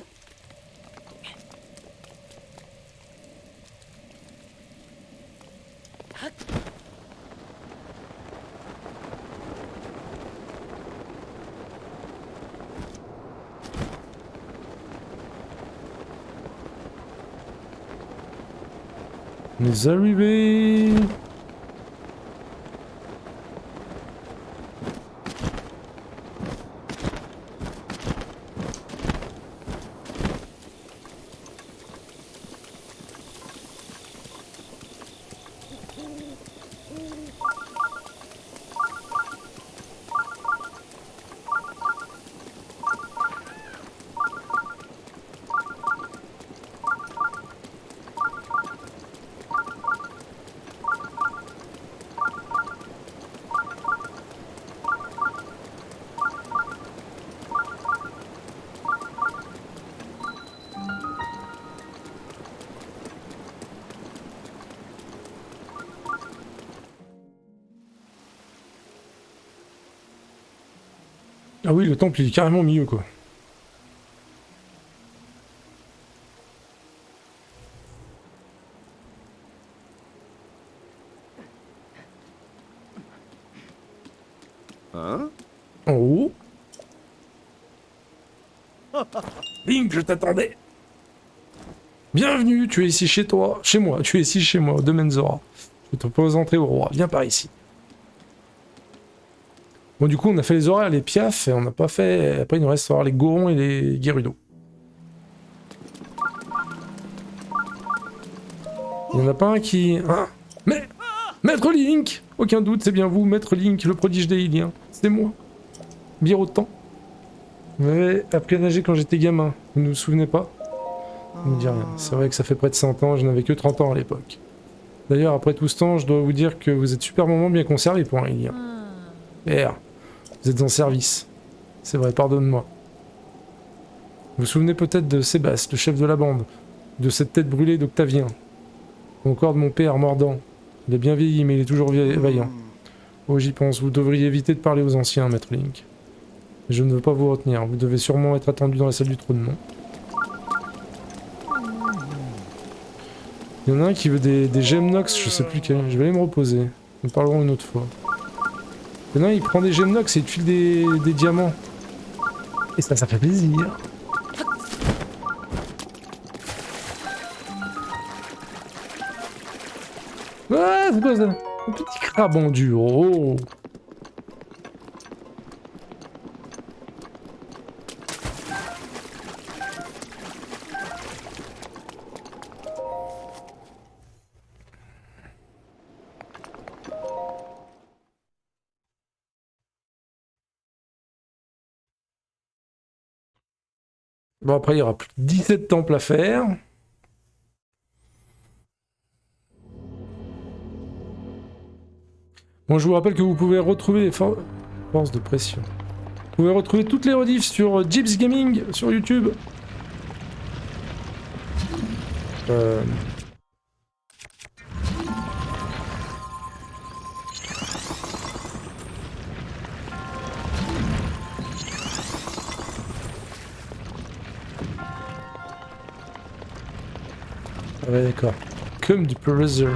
On est arrivés. Ah oui, le temple il est carrément au milieu quoi. Hein? En haut. Link, je t'attendais. Bienvenue, tu es ici chez toi. Chez moi, tu es ici chez moi, au domaine Zora. Je te propose entrer au roi. Viens par ici. Bon, du coup, on a fait les Zora et les Piaf, et on n'a pas fait... Après, il nous reste à voir les Gorons et les Gerudo. Il n'y en a pas un qui... Ah, mais... Maître Link! Aucun doute, c'est bien vous, Maître Link, le prodige des Hyliens. C'est moi. Bien autant. Vous m'avez appris à nager quand j'étais gamin. Vous ne vous souvenez pas? Ne me dis rien. C'est vrai que ça fait près de 100 ans, je n'avais que 30 ans à l'époque. D'ailleurs, après tout ce temps, je dois vous dire que vous êtes superbement bien conservé pour un Hylien. R. Vous êtes en service. C'est vrai, pardonne-moi. Vous vous souvenez peut-être de Sébastien, le chef de la bande, de cette tête brûlée d'Octavien, ou encore de mon père, Mordant. Il a bien vieilli, mais il est toujours vaillant. Oh, j'y pense, vous devriez éviter de parler aux anciens, Maître Link. Je ne veux pas vous retenir, vous devez sûrement être attendu dans la salle du trône, non? Il y en a un qui veut des Gemnox, je sais plus quel. Je vais aller me reposer. Nous parlerons une autre fois. Il y en a un, il prend des Gemnox et il te file des diamants. Et ça fait plaisir. Ah, c'est quoi ça? Un petit crabe en dur. Oh. Bon, après, il y aura plus de 17 temples à faire. Bon, je vous rappelle que vous pouvez retrouver les forces de pression. Vous pouvez retrouver toutes les rediffs sur Gyps Gaming sur YouTube. Ah ouais, d'accord. Comme du Parazer.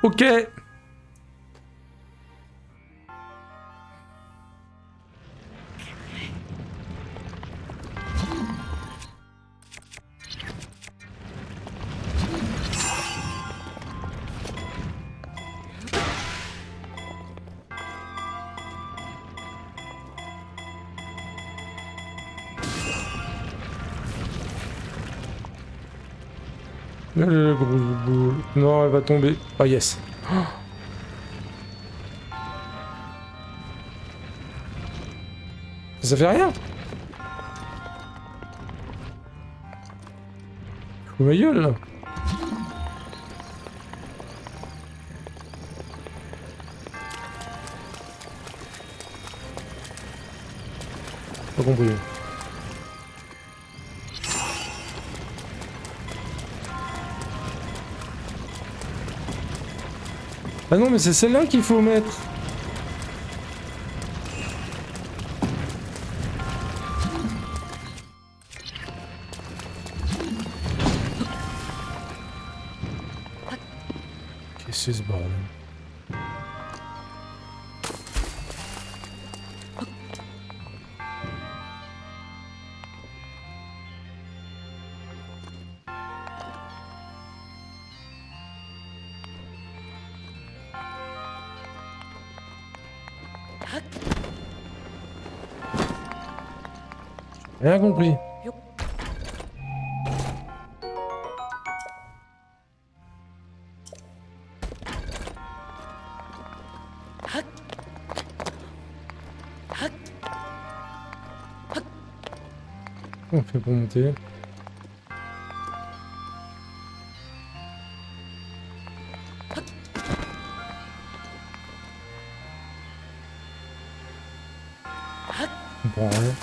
Ok. Le gros boule. Non, elle va tomber. Ah yes. Oh. Ça fait rien. Fous ma gueule là. Pas compris. Ah non, mais c'est celle-là qu'il faut mettre. Qu'est-ce que c'est ce bordel? Rien compris. On fait pour monter. On prend rien.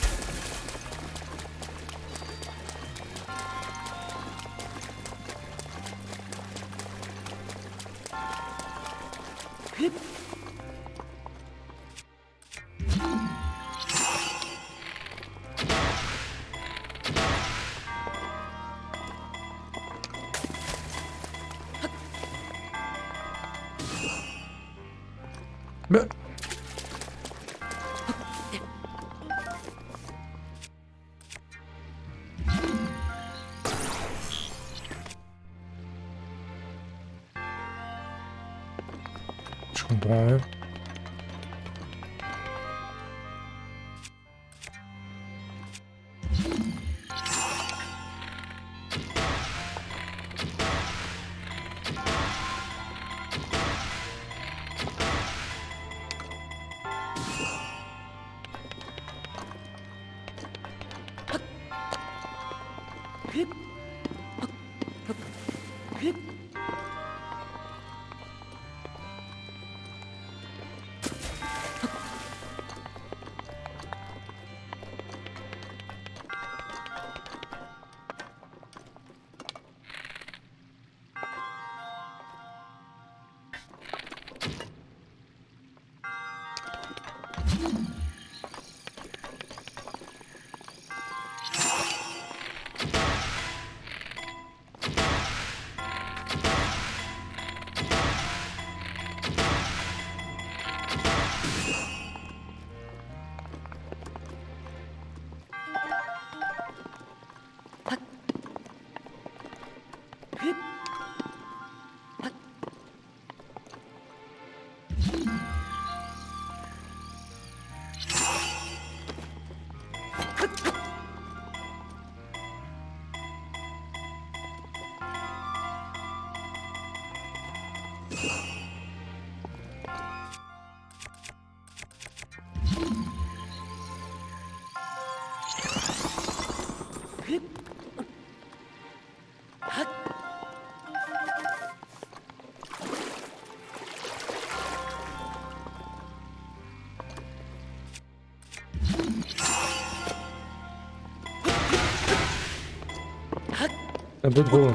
Mais... Je comprends rien. Un peu trop.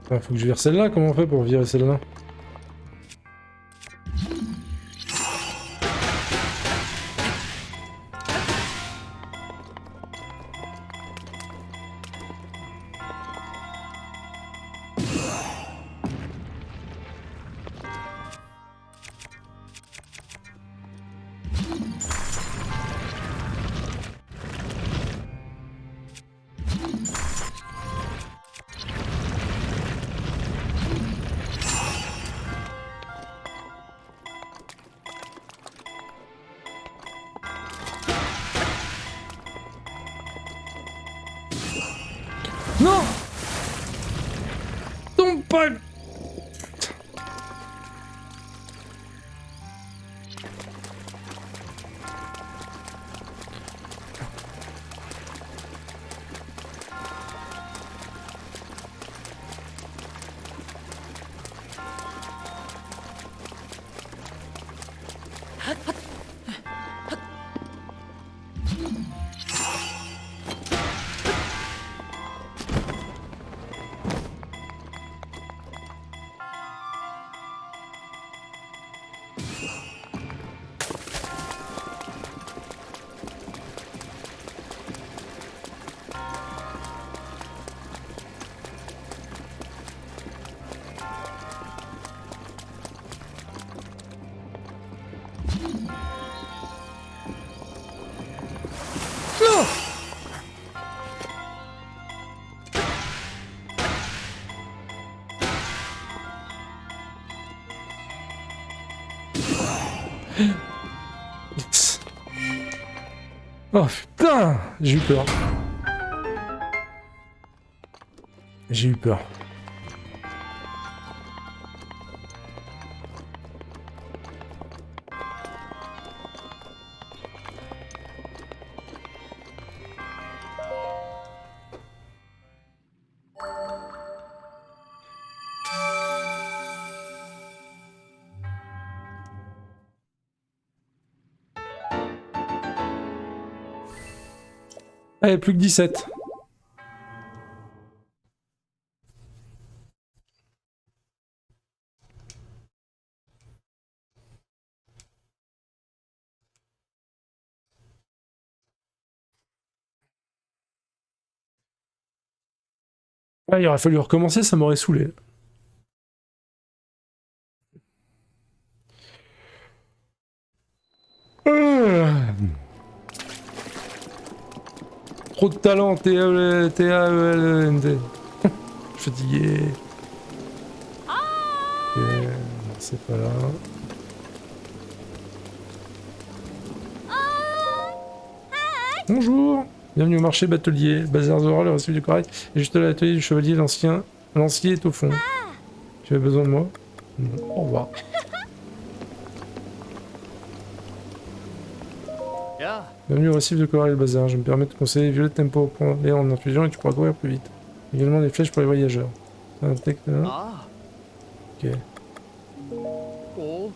Ah, faut que je vire celle-là, comment on fait pour virer celle-là? Non! Tombe pas! Yes. Oh putain! J'ai eu peur. J'ai eu peur. Allez, plus que 17. Ah, il aurait fallu recommencer, ça m'aurait saoulé. trop de talent, T-A-E-L-N-T. Je suis fatigué. Ok, non, c'est pas là. Bonjour, bienvenue au marché batelier. Bazar Zora, le récif du corail. Et juste là, l'atelier du chevalier, l'ancien. Lancier est au fond. Tu as besoin de moi? Non, au revoir. Yeah. Bienvenue au récif de corail, le bazar. Je me permets de conseiller Violet Tempo pour aller en infusion et tu pourras courir plus vite. Également des flèches pour les voyageurs. Un texte là. Ah. Ok. Oh.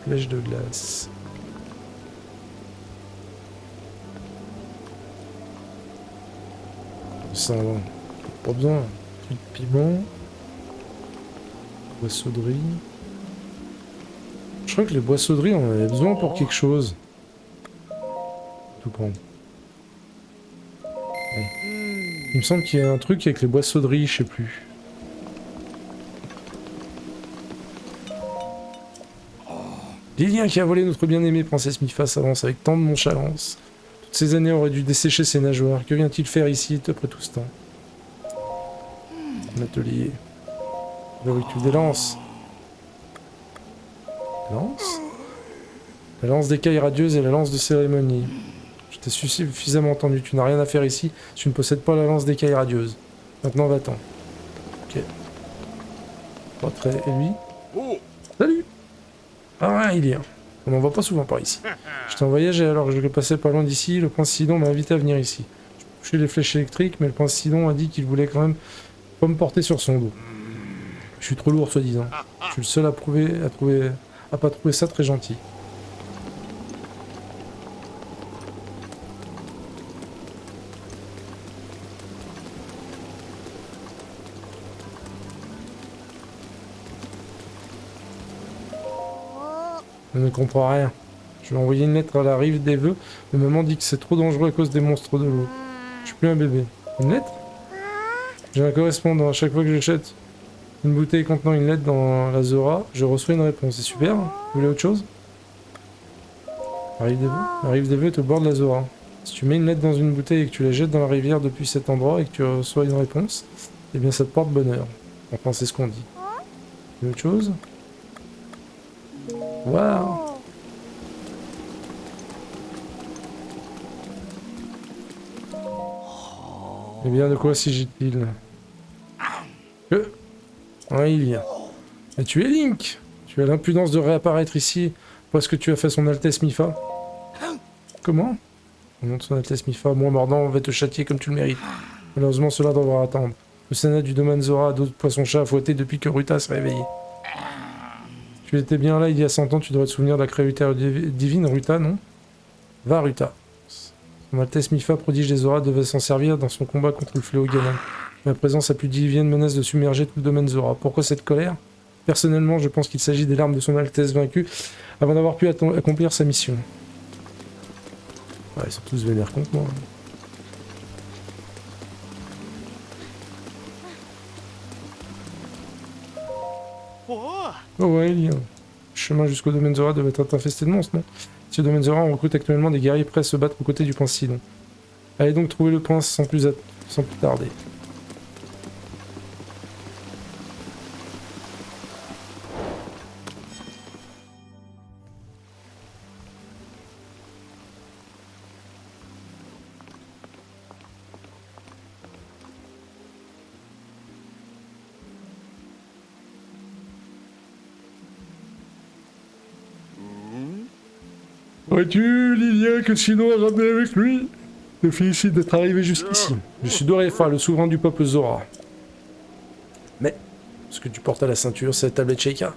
Flèche de glace. Ça va. Pas besoin. Truc de piment. Boissonnerie. Je crois que les boissonneries, on en avait besoin pour quelque chose. Tout prendre. Il me semble qu'il y a un truc avec les boissonneries, je sais plus. Lilien qui a volé notre bien-aimée princesse Mifa s'avance avec tant de nonchalance. Toutes ces années auraient dû dessécher ses nageoires. Que vient-il faire ici après tout ce temps? Un atelier. Fabrique-tu des lances? Lance? La lance d'écaille radieuse et la lance de cérémonie. Je t'ai suffisamment entendu. Tu n'as rien à faire ici. Tu ne possèdes pas la lance d'écaille radieuse. Maintenant va-t'en. Ok. Retrait. Et lui? Oh. Salut! Ah ouais, il est. On n'en voit pas souvent par ici. J'étais en voyage et alors que je passais pas loin d'ici, le prince Sidon m'a invité à venir ici. Je peux toucher les flèches électriques, mais le prince Sidon a dit qu'il voulait quand même pas me porter sur son dos. Je suis trop lourd, soi-disant. Je suis le seul à pas trouver ça très gentil. Je ne comprends rien. Je vais envoyer une lettre à la rive des vœux, mais maman dit que c'est trop dangereux à cause des monstres de l'eau. Je suis plus un bébé. Une lettre? J'ai un correspondant. À chaque fois que j'achète une bouteille contenant une lettre dans la Zora, je reçois une réponse. C'est super. Vous voulez autre chose? La rive des vœux? La rive des vœux est au bord de la Zora. Si tu mets une lettre dans une bouteille et que tu la jettes dans la rivière depuis cet endroit et que tu reçois une réponse, eh bien ça te porte bonheur. Enfin, c'est ce qu'on dit. Vous voulez autre chose? Waouh! Eh bien, de quoi s'agit-il? Ouais, il y a. Mais tu es Link! Tu as l'impudence de réapparaître ici parce que tu as fait son Altesse Mifa. Comment? Au nom de son Altesse Mifa, moi mordant, on va te châtier comme tu le mérites. Malheureusement, cela devra attendre. Le Sénat du domaine Zora a d'autres poissons-chats à fouetter depuis que Ruta s'est réveillée. Tu étais bien là il y a 100 ans, tu devrais te souvenir de la créature divine, Ruta, non? Va, Ruta. Son Altesse Mifa, prodige des Zora, devait s'en servir dans son combat contre le fléau Ganon. Mais à présent, sa plus divine menace de submerger tout le domaine Zora. Pourquoi cette colère? Personnellement, je pense qu'il s'agit des larmes de son Altesse vaincue avant d'avoir pu accomplir sa mission. Ouais, ils sont tous vénères contre moi. Oh. Oh ouais, il y a... Le chemin jusqu'au domaine Zora devait être infesté de monstres, non? Si au domaine Zora, on recrute actuellement des guerriers prêts à se battre aux côtés du prince Sidon. Allez donc trouver le prince sans plus tarder. Vois-tu, Lilien, que Sidon a ramené avec lui? Je me félicite d'être arrivé jusqu'ici. Je suis Dorefa, le souverain du peuple Zora. Mais, ce que tu portes à la ceinture, c'est la tablette Sheikah.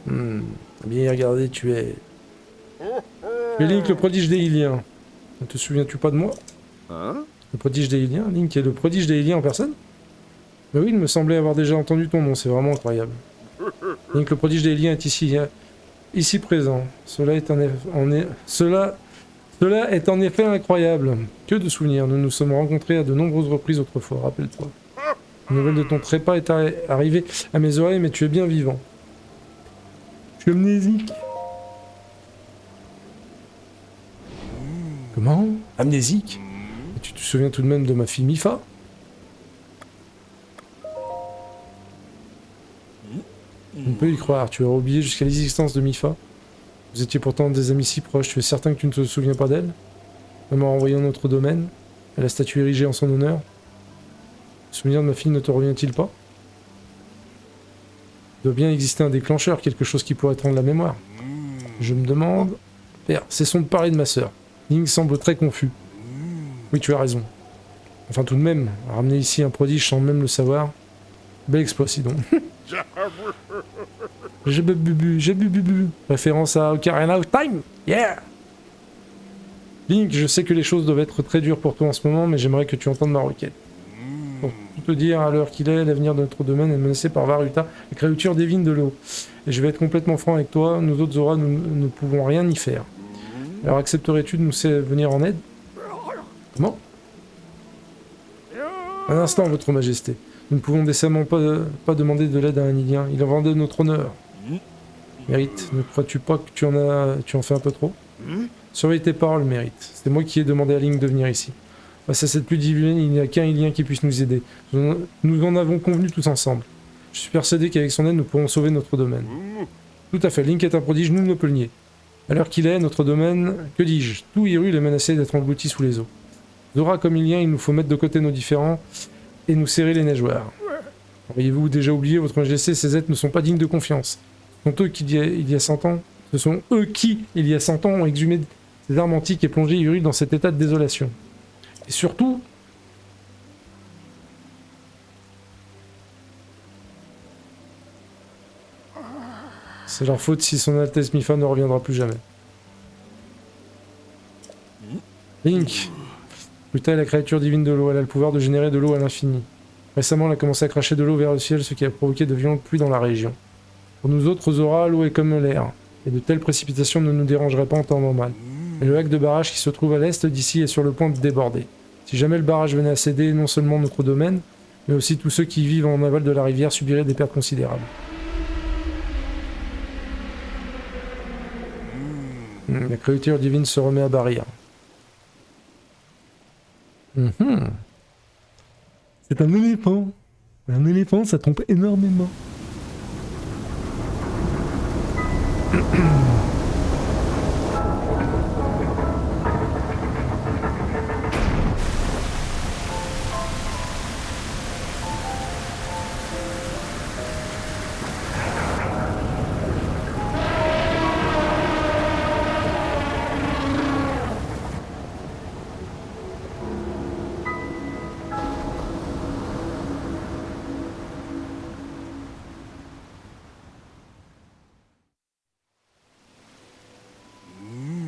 Bien regardé, tu es... Tu es Link, le prodige des Hyliens. Ne te souviens-tu pas de moi? Hein? Le prodige des Hyliens? Link est le prodige des Hyliens en personne? Mais oui, il me semblait avoir déjà entendu ton nom, c'est vraiment incroyable. Link, le prodige des Hyliens est ici présent. Cela est en effet incroyable. Que de souvenirs. Nous nous sommes rencontrés à de nombreuses reprises autrefois, rappelle-toi. Une nouvelle de ton trépas est arrivée à mes oreilles, mais tu es bien vivant. Je suis amnésique. Comment? Amnésique? Et tu te souviens tout de même de ma fille Mifa? On peut y croire, tu aurais oublié jusqu'à l'existence de Mifa. Vous étiez pourtant des amis si proches, tu es certain que tu ne te souviens pas d'elle? Même en renvoyant notre domaine, et la statue érigée en son honneur? Le souvenir de ma fille ne te revient-il pas? Il doit bien exister un déclencheur, quelque chose qui pourrait te rendre la mémoire. Je me demande... Père, cessons de parler de ma sœur. Link semble très confus. Oui, tu as raison. Enfin, tout de même, ramener ici un prodige sans même le savoir... Bel exploit, si donc. J'ai bu. Référence à Ocarina of Time. Yeah! Link, je sais que les choses doivent être très dures pour toi en ce moment, mais j'aimerais que tu entendes ma requête. Pour tout te dire, à l'heure qu'il est, l'avenir de notre domaine est menacé par Varuta, la créature divine de l'eau. Et je vais être complètement franc avec toi, nous autres Zora, nous ne pouvons rien y faire. Alors accepterais-tu de nous venir en aide? Comment? Un instant, votre majesté. Nous ne pouvons décemment pas demander de l'aide à un Ilien. Il en vendait notre honneur. Mérite, ne crois-tu pas que tu en fais un peu trop? Surveille tes paroles, Mérite. C'est moi qui ai demandé à Link de venir ici. Face à cette pluie divine, il n'y a qu'un Ilien qui puisse nous aider. Nous en avons convenu tous ensemble. Je suis persuadé qu'avec son aide, nous pourrons sauver notre domaine. Tout à fait, Link est un prodige, nul ne peut le nier. À l'heure qu'il est, notre domaine, que dis-je, tout Hyrule est menacé d'être englouti sous les eaux. Zora comme Ilien, il nous faut mettre de côté nos différends et nous serrer les nageoires. Auriez-vous déjà oublié, votre majesté, ces êtres ne sont pas dignes de confiance. Ce sont eux qui, il y a 100 ans, ont exhumé ces armes antiques et plongé Hyrule dans cet état de désolation. Et surtout... C'est leur faute si son Altesse Mifa ne reviendra plus jamais. Link, Ruta est la créature divine de l'eau, elle a le pouvoir de générer de l'eau à l'infini. Récemment, elle a commencé à cracher de l'eau vers le ciel, ce qui a provoqué de violentes pluies dans la région. Pour nous autres Zora, l'eau est comme l'air, et de telles précipitations ne nous dérangeraient pas en temps normal. Mais le lac de barrage qui se trouve à l'est d'ici est sur le point de déborder. Si jamais le barrage venait à céder, non seulement notre domaine, mais aussi tous ceux qui vivent en aval de la rivière subiraient des pertes considérables. La créature divine se remet à barrir. C'est un éléphant. Un éléphant, ça trompe énormément.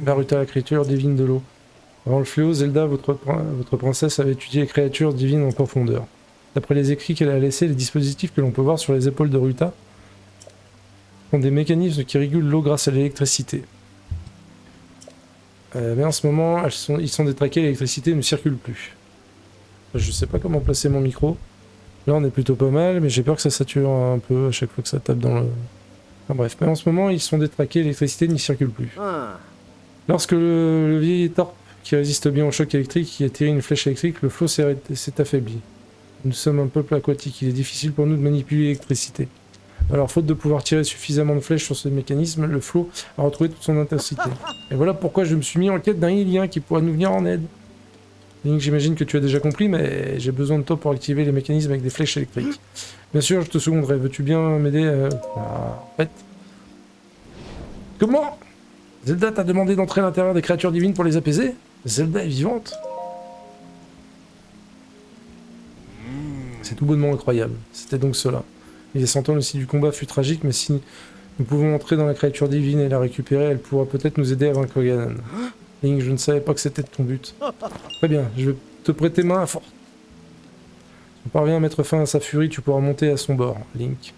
Varuta, la créature divine de l'eau. Avant le fléau, Zelda, votre princesse, avait étudié les créatures divines en profondeur. D'après les écrits qu'elle a laissés, les dispositifs que l'on peut voir sur les épaules de Ruta sont des mécanismes qui régulent l'eau grâce à l'électricité. Mais en ce moment, ils sont détraqués, l'électricité ne circule plus. Je sais pas comment placer mon micro. Là, on est plutôt pas mal, mais j'ai peur que ça sature un peu à chaque fois que ça tape dans le... Enfin bref, mais en ce moment, ils sont détraqués, l'électricité n'y circule plus. Lorsque le vieil torpe qui résiste bien au choc électrique, qui a tiré une flèche électrique, le flot s'est affaibli. Nous sommes un peuple aquatique, il est difficile pour nous de manipuler l'électricité. Alors, faute de pouvoir tirer suffisamment de flèches sur ce mécanisme, le flot a retrouvé toute son intensité. Et voilà pourquoi je me suis mis en quête d'un Ilien qui pourrait nous venir en aide. Link, j'imagine que tu as déjà compris, mais j'ai besoin de toi pour activer les mécanismes avec des flèches électriques. Bien sûr, je te seconderai. Veux-tu bien m'aider en fait... Comment? Zelda t'a demandé d'entrer à l'intérieur des créatures divines pour les apaiser? Zelda est vivante? C'est tout bonnement incroyable. C'était donc cela. Il est 100 ans, le site du combat fut tragique, mais si nous pouvons entrer dans la créature divine et la récupérer, elle pourra peut-être nous aider à vaincre Ganon. Link, je ne savais pas que c'était ton but. Très bien, je vais te prêter main forte. Si on parvient à mettre fin à sa furie, tu pourras monter à son bord, Link.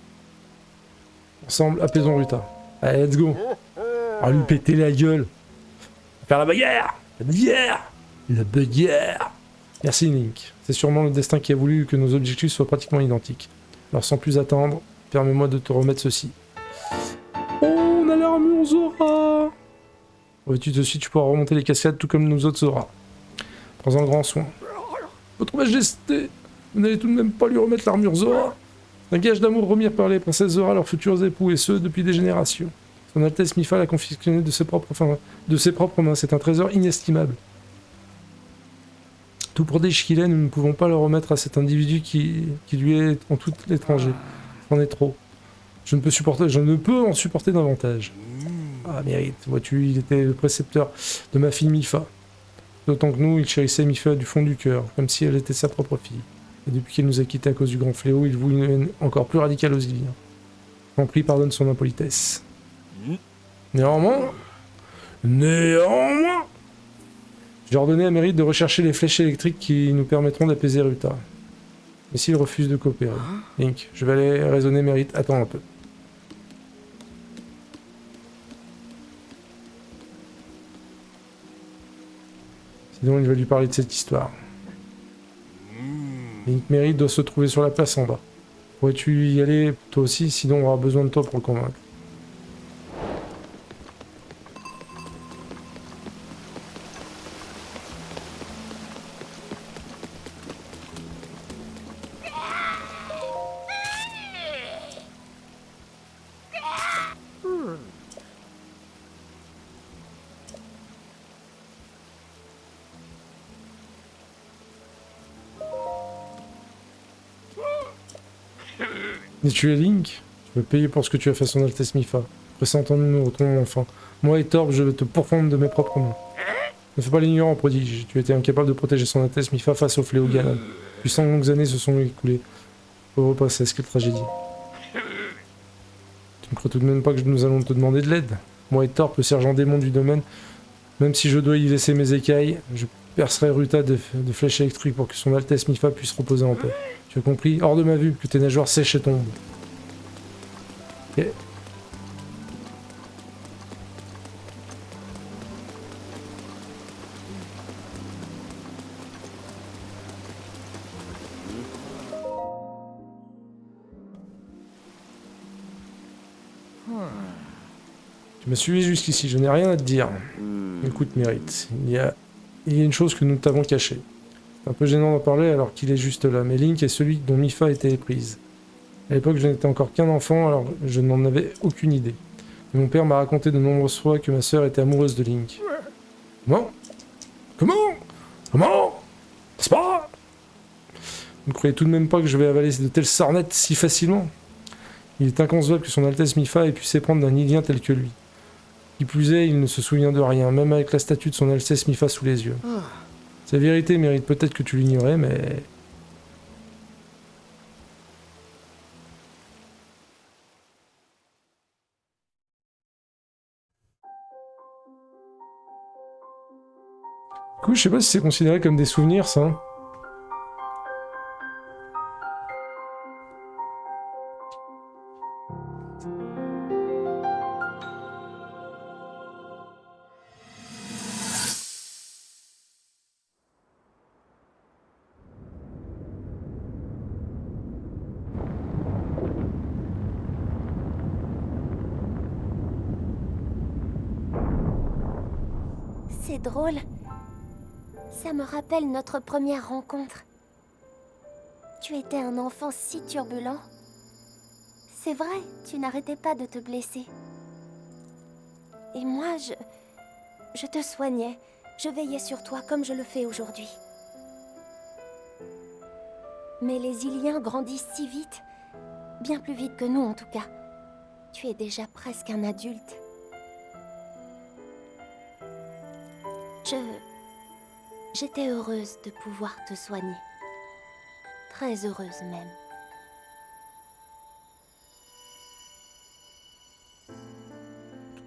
Ensemble, apaisons Ruta. Allez, let's go. On va lui péter la gueule. On va faire la bagarre. La bagarre. La bagarre. Merci Link. C'est sûrement le destin qui a voulu que nos objectifs soient pratiquement identiques. Alors sans plus attendre, permets-moi de te remettre ceci. Oh, on a l'armure Zora. Vois-tu, de suite, tu pourras remonter les cascades tout comme nous autres Zora. Prends-en grand soin. Votre Majesté, vous n'allez tout de même pas lui remettre l'armure Zora? Un gage d'amour remis par les princesses Zora à leurs futurs époux, et ce, depuis des générations. Son Altesse Mifa l'a confectionné de ses propres mains. C'est un trésor inestimable. Tout pour Deishkile, nous ne pouvons pas le remettre à cet individu qui lui est en tout étranger. C'en est trop. Je ne peux en supporter davantage. Ah, mérite. Vois-tu, il était le précepteur de ma fille Mifa. D'autant que nous, il chérissait Mifa du fond du cœur, comme si elle était sa propre fille. Et depuis qu'elle nous a quittés à cause du grand fléau, il voue une haine encore plus radicale aux Iliens. J'en prie, pardonne son impolitesse. Néanmoins, j'ai ordonné à Mérite de rechercher les flèches électriques qui nous permettront d'apaiser Ruta. Mais s'il refuse de coopérer, Link, je vais aller raisonner Mérite. Attends un peu. Sinon, il va lui parler de cette histoire. Link Mérite doit se trouver sur la place en bas. Pourrais-tu y aller toi aussi, sinon on aura besoin de toi pour le convaincre. Et tu es Link? Je veux payer pour ce que tu as fait à son Altesse Mifa. Pressentons-nous, nous retrouvons enfin. Moi et Torb, je vais te pourfendre de mes propres mains. Ne fais pas l'ignorant, prodige. Tu étais incapable de protéger son Altesse Mifa face au fléau Ganon. Puis 100 longues années se sont écoulées. Pauvre princesse, quelle tragédie. Tu ne crois tout de même pas que nous allons te demander de l'aide? Moi et Torb, le sergent démon du domaine, même si je dois y laisser mes écailles, je percerai Ruta de flèches électriques pour que son Altesse Mifa puisse reposer en paix. Tu as compris? Hors de ma vue, que tes nageoires sèchent et tombent. Ok. Tu m'as suivi jusqu'ici, je n'ai rien à te dire. Écoute, Mérite, il y a une chose que nous t'avons cachée. C'est un peu gênant d'en parler alors qu'il est juste là, mais Link est celui dont Mifa était éprise. À l'époque, je n'étais encore qu'un enfant, alors je n'en avais aucune idée. Mais mon père m'a raconté de nombreuses fois que ma sœur était amoureuse de Link. Comment? N'est-ce pas? Vous ne croyez tout de même pas que je vais avaler de telles sornettes si facilement? Il est inconcevable que son Altesse Mifa ait pu s'éprendre d'un Ilien tel que lui. Qui plus est, il ne se souvient de rien, même avec la statue de son Altesse Mifa sous les yeux. C'est la vérité, Mérite, peut-être que tu l'ignorais, mais... Du coup, je sais pas si c'est considéré comme des souvenirs, ça. C'est drôle. Ça me rappelle notre première rencontre. Tu étais un enfant si turbulent. C'est vrai, tu n'arrêtais pas de te blesser. Et moi, je te soignais. Je veillais sur toi comme je le fais aujourd'hui. Mais les Iliens grandissent si vite. Bien plus vite que nous, en tout cas. Tu es déjà presque un adulte. J'étais heureuse de pouvoir te soigner. Très heureuse même.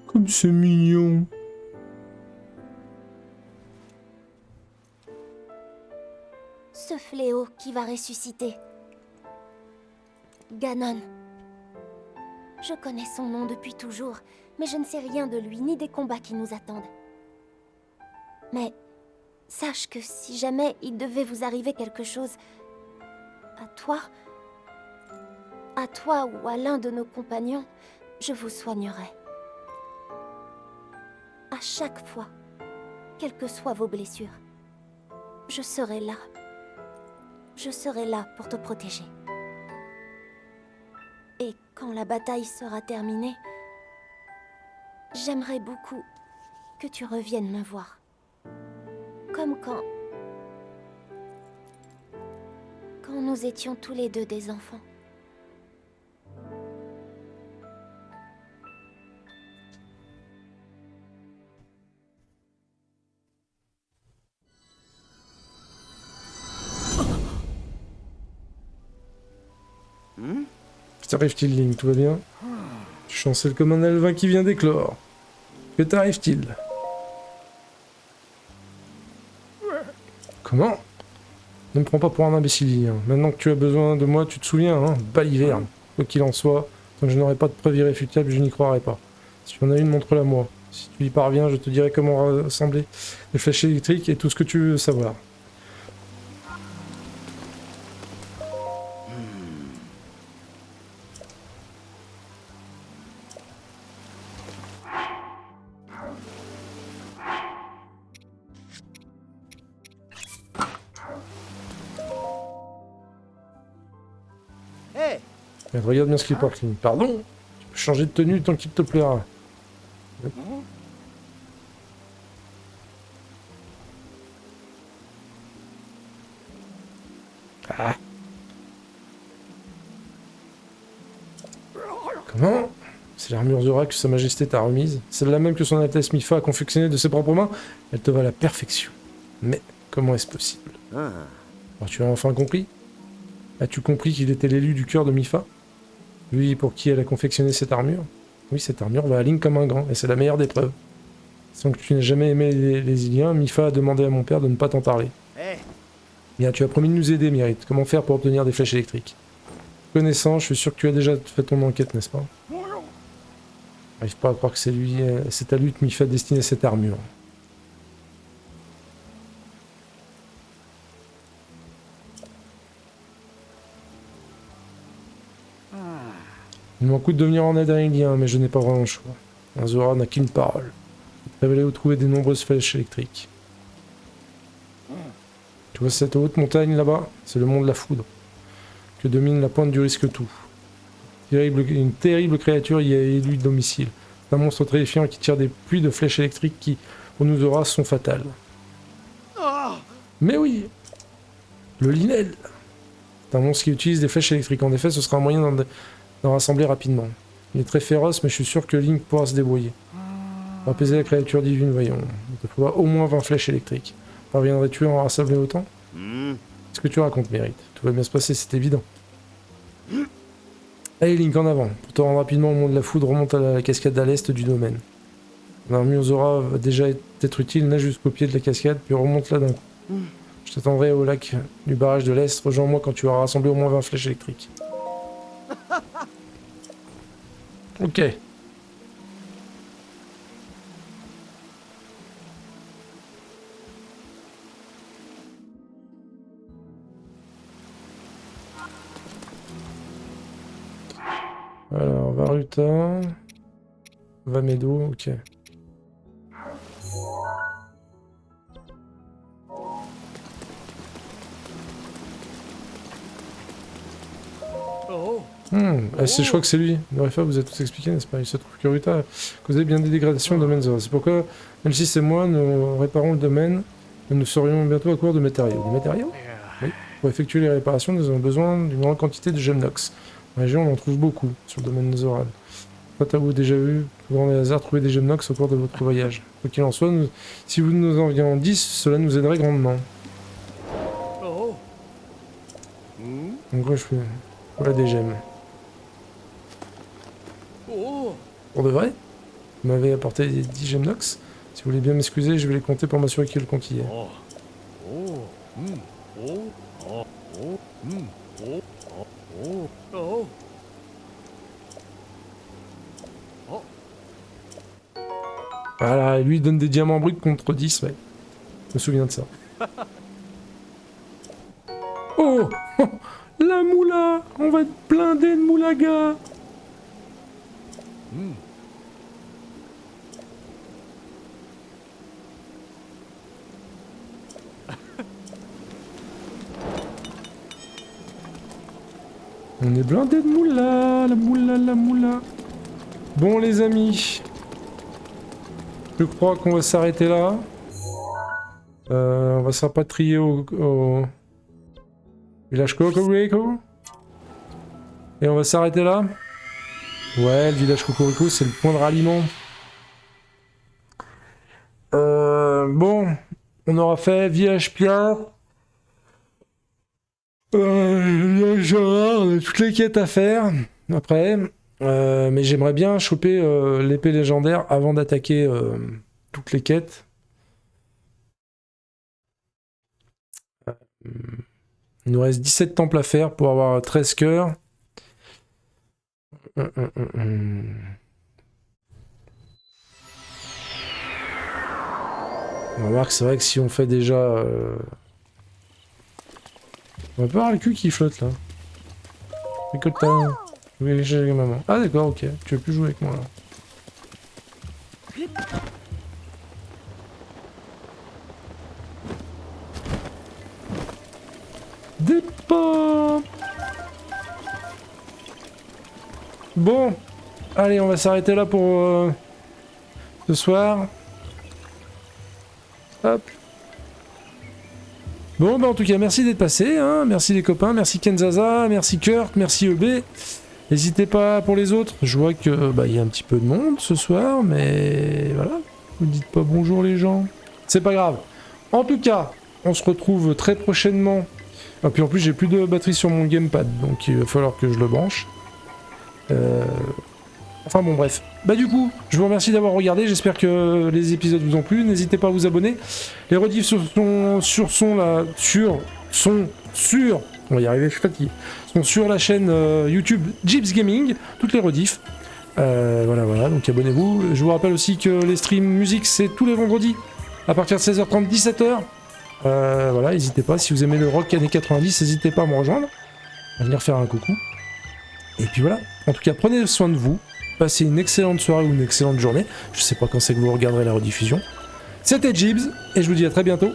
Comme c'est mignon. Ce fléau qui va ressusciter. Ganon. Je connais son nom depuis toujours, mais je ne sais rien de lui, ni des combats qui nous attendent. Mais sache que si jamais il devait vous arriver quelque chose, à toi ou à l'un de nos compagnons, je vous soignerai. À chaque fois, quelles que soient vos blessures. Je serai là. Je serai là pour te protéger. Et quand la bataille sera terminée, j'aimerais beaucoup que tu reviennes me voir. Comme quand nous étions tous les deux des enfants. Que t'arrive-t-il, Link? Tout va bien? Tu chancelles comme un alvin qui vient d'éclore. Que t'arrive-t-il? Comment? Ne me prends pas pour un imbécile, hein. Maintenant que tu as besoin de moi, tu te souviens, hein? Baliverne. Quoi qu'il en soit, tant que je n'aurai pas de preuve irréfutable, je n'y croirai pas. Si tu en as une, montre-la moi. Si tu y parviens, je te dirai comment rassembler les flèches électriques et tout ce que tu veux savoir. Hé, Merde, regarde bien ce qu'il porte, Link. Pardon? Tu peux changer de tenue tant qu'il te plaira. Ah. Comment? C'est l'armure Zora que Sa Majesté t'a remise. Celle-là même que son Altesse Mifa a confectionnée de ses propres mains. Elle te va à la perfection. Mais comment est-ce possible? ah, Alors tu as enfin compris? As-tu compris qu'il était l'élu du cœur de Mifa? Lui pour qui elle a confectionné cette armure? Oui, cette armure va à Link comme un gant, et c'est la meilleure des preuves. Sans que tu n'aies jamais aimé les Iliens, Mifa a demandé à mon père de ne pas t'en parler. hé, Bien, tu as promis de nous aider, Mérite. Comment faire pour obtenir des flèches électriques? Connaissant, je suis sûr que tu as déjà fait ton enquête, n'est-ce pas? J'arrive pas à croire que c'est lui, c'est ta lutte Mifa destinée à cette armure. Il m'en coûte de venir en aide à un Ilien, mais je n'ai pas vraiment le choix. Un Zora n'a qu'une parole. Révéler ou trouver des nombreuses flèches électriques. Tu vois cette haute montagne là-bas? C'est le mont de la foudre, que domine la pointe du risque tout. Une terrible créature y a élu domicile. C'est un monstre terrifiant qui tire des pluies de flèches électriques qui, pour nous Zora, sont fatales. ah, Mais oui! Le Linel! C'est un monstre qui utilise des flèches électriques. En effet, ce sera un moyen d'en rassembler rapidement. Il est très féroce, mais je suis sûr que Link pourra se débrouiller. Pour apaiser la créature divine, voyons. Il te faudra au moins 20 flèches électriques. Parviendrais-tu à en rassembler autant? Ce que tu racontes, Mérite. Tout va bien se passer, c'est évident. Allez, Link, en avant. Pour te rendre rapidement au mont de la foudre, remonte à la cascade à l'est du domaine. L'armure Zora va déjà être utile, nage jusqu'au pied de la cascade, puis remonte là d'un coup. Je t'attendrai au lac du barrage de l'Est. Rejoins-moi quand tu auras rassemblé au moins 20 flèches électriques. Ok. Alors, Varuta... Vamedo, ok. oh, Je crois que c'est lui. Bref, vous a tout expliqué, n'est-ce pas? Il se trouve que Ruta a causé bien des dégradations au domaine Zora. C'est pourquoi, même si c'est moi, nous réparons le domaine, nous serions bientôt à court de matériaux. Des matériaux? Oui. Pour effectuer les réparations, nous avons besoin d'une grande quantité de Gemnox. En région, on en trouve beaucoup sur le domaine Zoral. Avez-vous déjà vu, pour grand hasard, trouver des Gemnox au cours de votre voyage? Quoi qu'il en soit, si vous nous enviez 10, cela nous aiderait grandement. oh, Donc, je fais... Voilà des gemmes. oh, Pour de vrai? Vous m'avez apporté 10 Gemnox? Si vous voulez bien m'excuser, je vais les compter pour m'assurer qu'il y ait le compte y est. oh, oh, oh, oh, oh, oh, oh, oh. Voilà, et lui il donne des diamants bruts contre 10, ouais. Je me souviens de ça. Oh! La moula! On va être blindé de moulaga! On est blindé de moula, la moula, la moula. Bon les amis, je crois qu'on va s'arrêter là. On va se rapatrier au village Cocorico. Et on va s'arrêter là. Ouais, le village Cocorico, c'est le point de ralliement. Bon, on aura fait village Pierre. Village Gérard, on a toutes les quêtes à faire. Après, mais j'aimerais bien choper l'épée légendaire avant d'attaquer toutes les quêtes. Il nous reste 17 temples à faire pour avoir 13 cœurs. On va voir que c'est vrai que si on fait déjà... On va pas avoir le cul qui flotte là. Récolta. Je vais aller chercher la maman. Ah d'accord, ok. Tu veux plus jouer avec moi là. Des pommes. Bon. Allez, on va s'arrêter là pour ce soir. Hop. Bon, bah en tout cas, merci d'être passé, hein. Merci les copains, merci Kenzaza, merci Kurt, merci EB. N'hésitez pas pour les autres, je vois que bah il y a un petit peu de monde ce soir, mais voilà, vous dites pas bonjour les gens. C'est pas grave. En tout cas, on se retrouve très prochainement. Ah, puis en plus, j'ai plus de batterie sur mon gamepad, donc il va falloir que je le branche. Enfin bon, bref. Bah du coup, je vous remercie d'avoir regardé, j'espère que les épisodes vous ont plu, n'hésitez pas à vous abonner. Les rediffs on va y arriver, je suis fatigué, sont sur la chaîne YouTube Jeeps Gaming, toutes les rediffs. Voilà, donc abonnez-vous. Je vous rappelle aussi que les streams musique, c'est tous les vendredis, à partir de 16h30, 17h. Voilà, n'hésitez pas, si vous aimez le rock années 90, n'hésitez pas à me rejoindre, à venir faire un coucou. Et puis voilà, en tout cas, prenez soin de vous. Passez une excellente soirée ou une excellente journée. Je sais pas quand c'est que vous regarderez la rediffusion. C'était Jibs, et je vous dis à très bientôt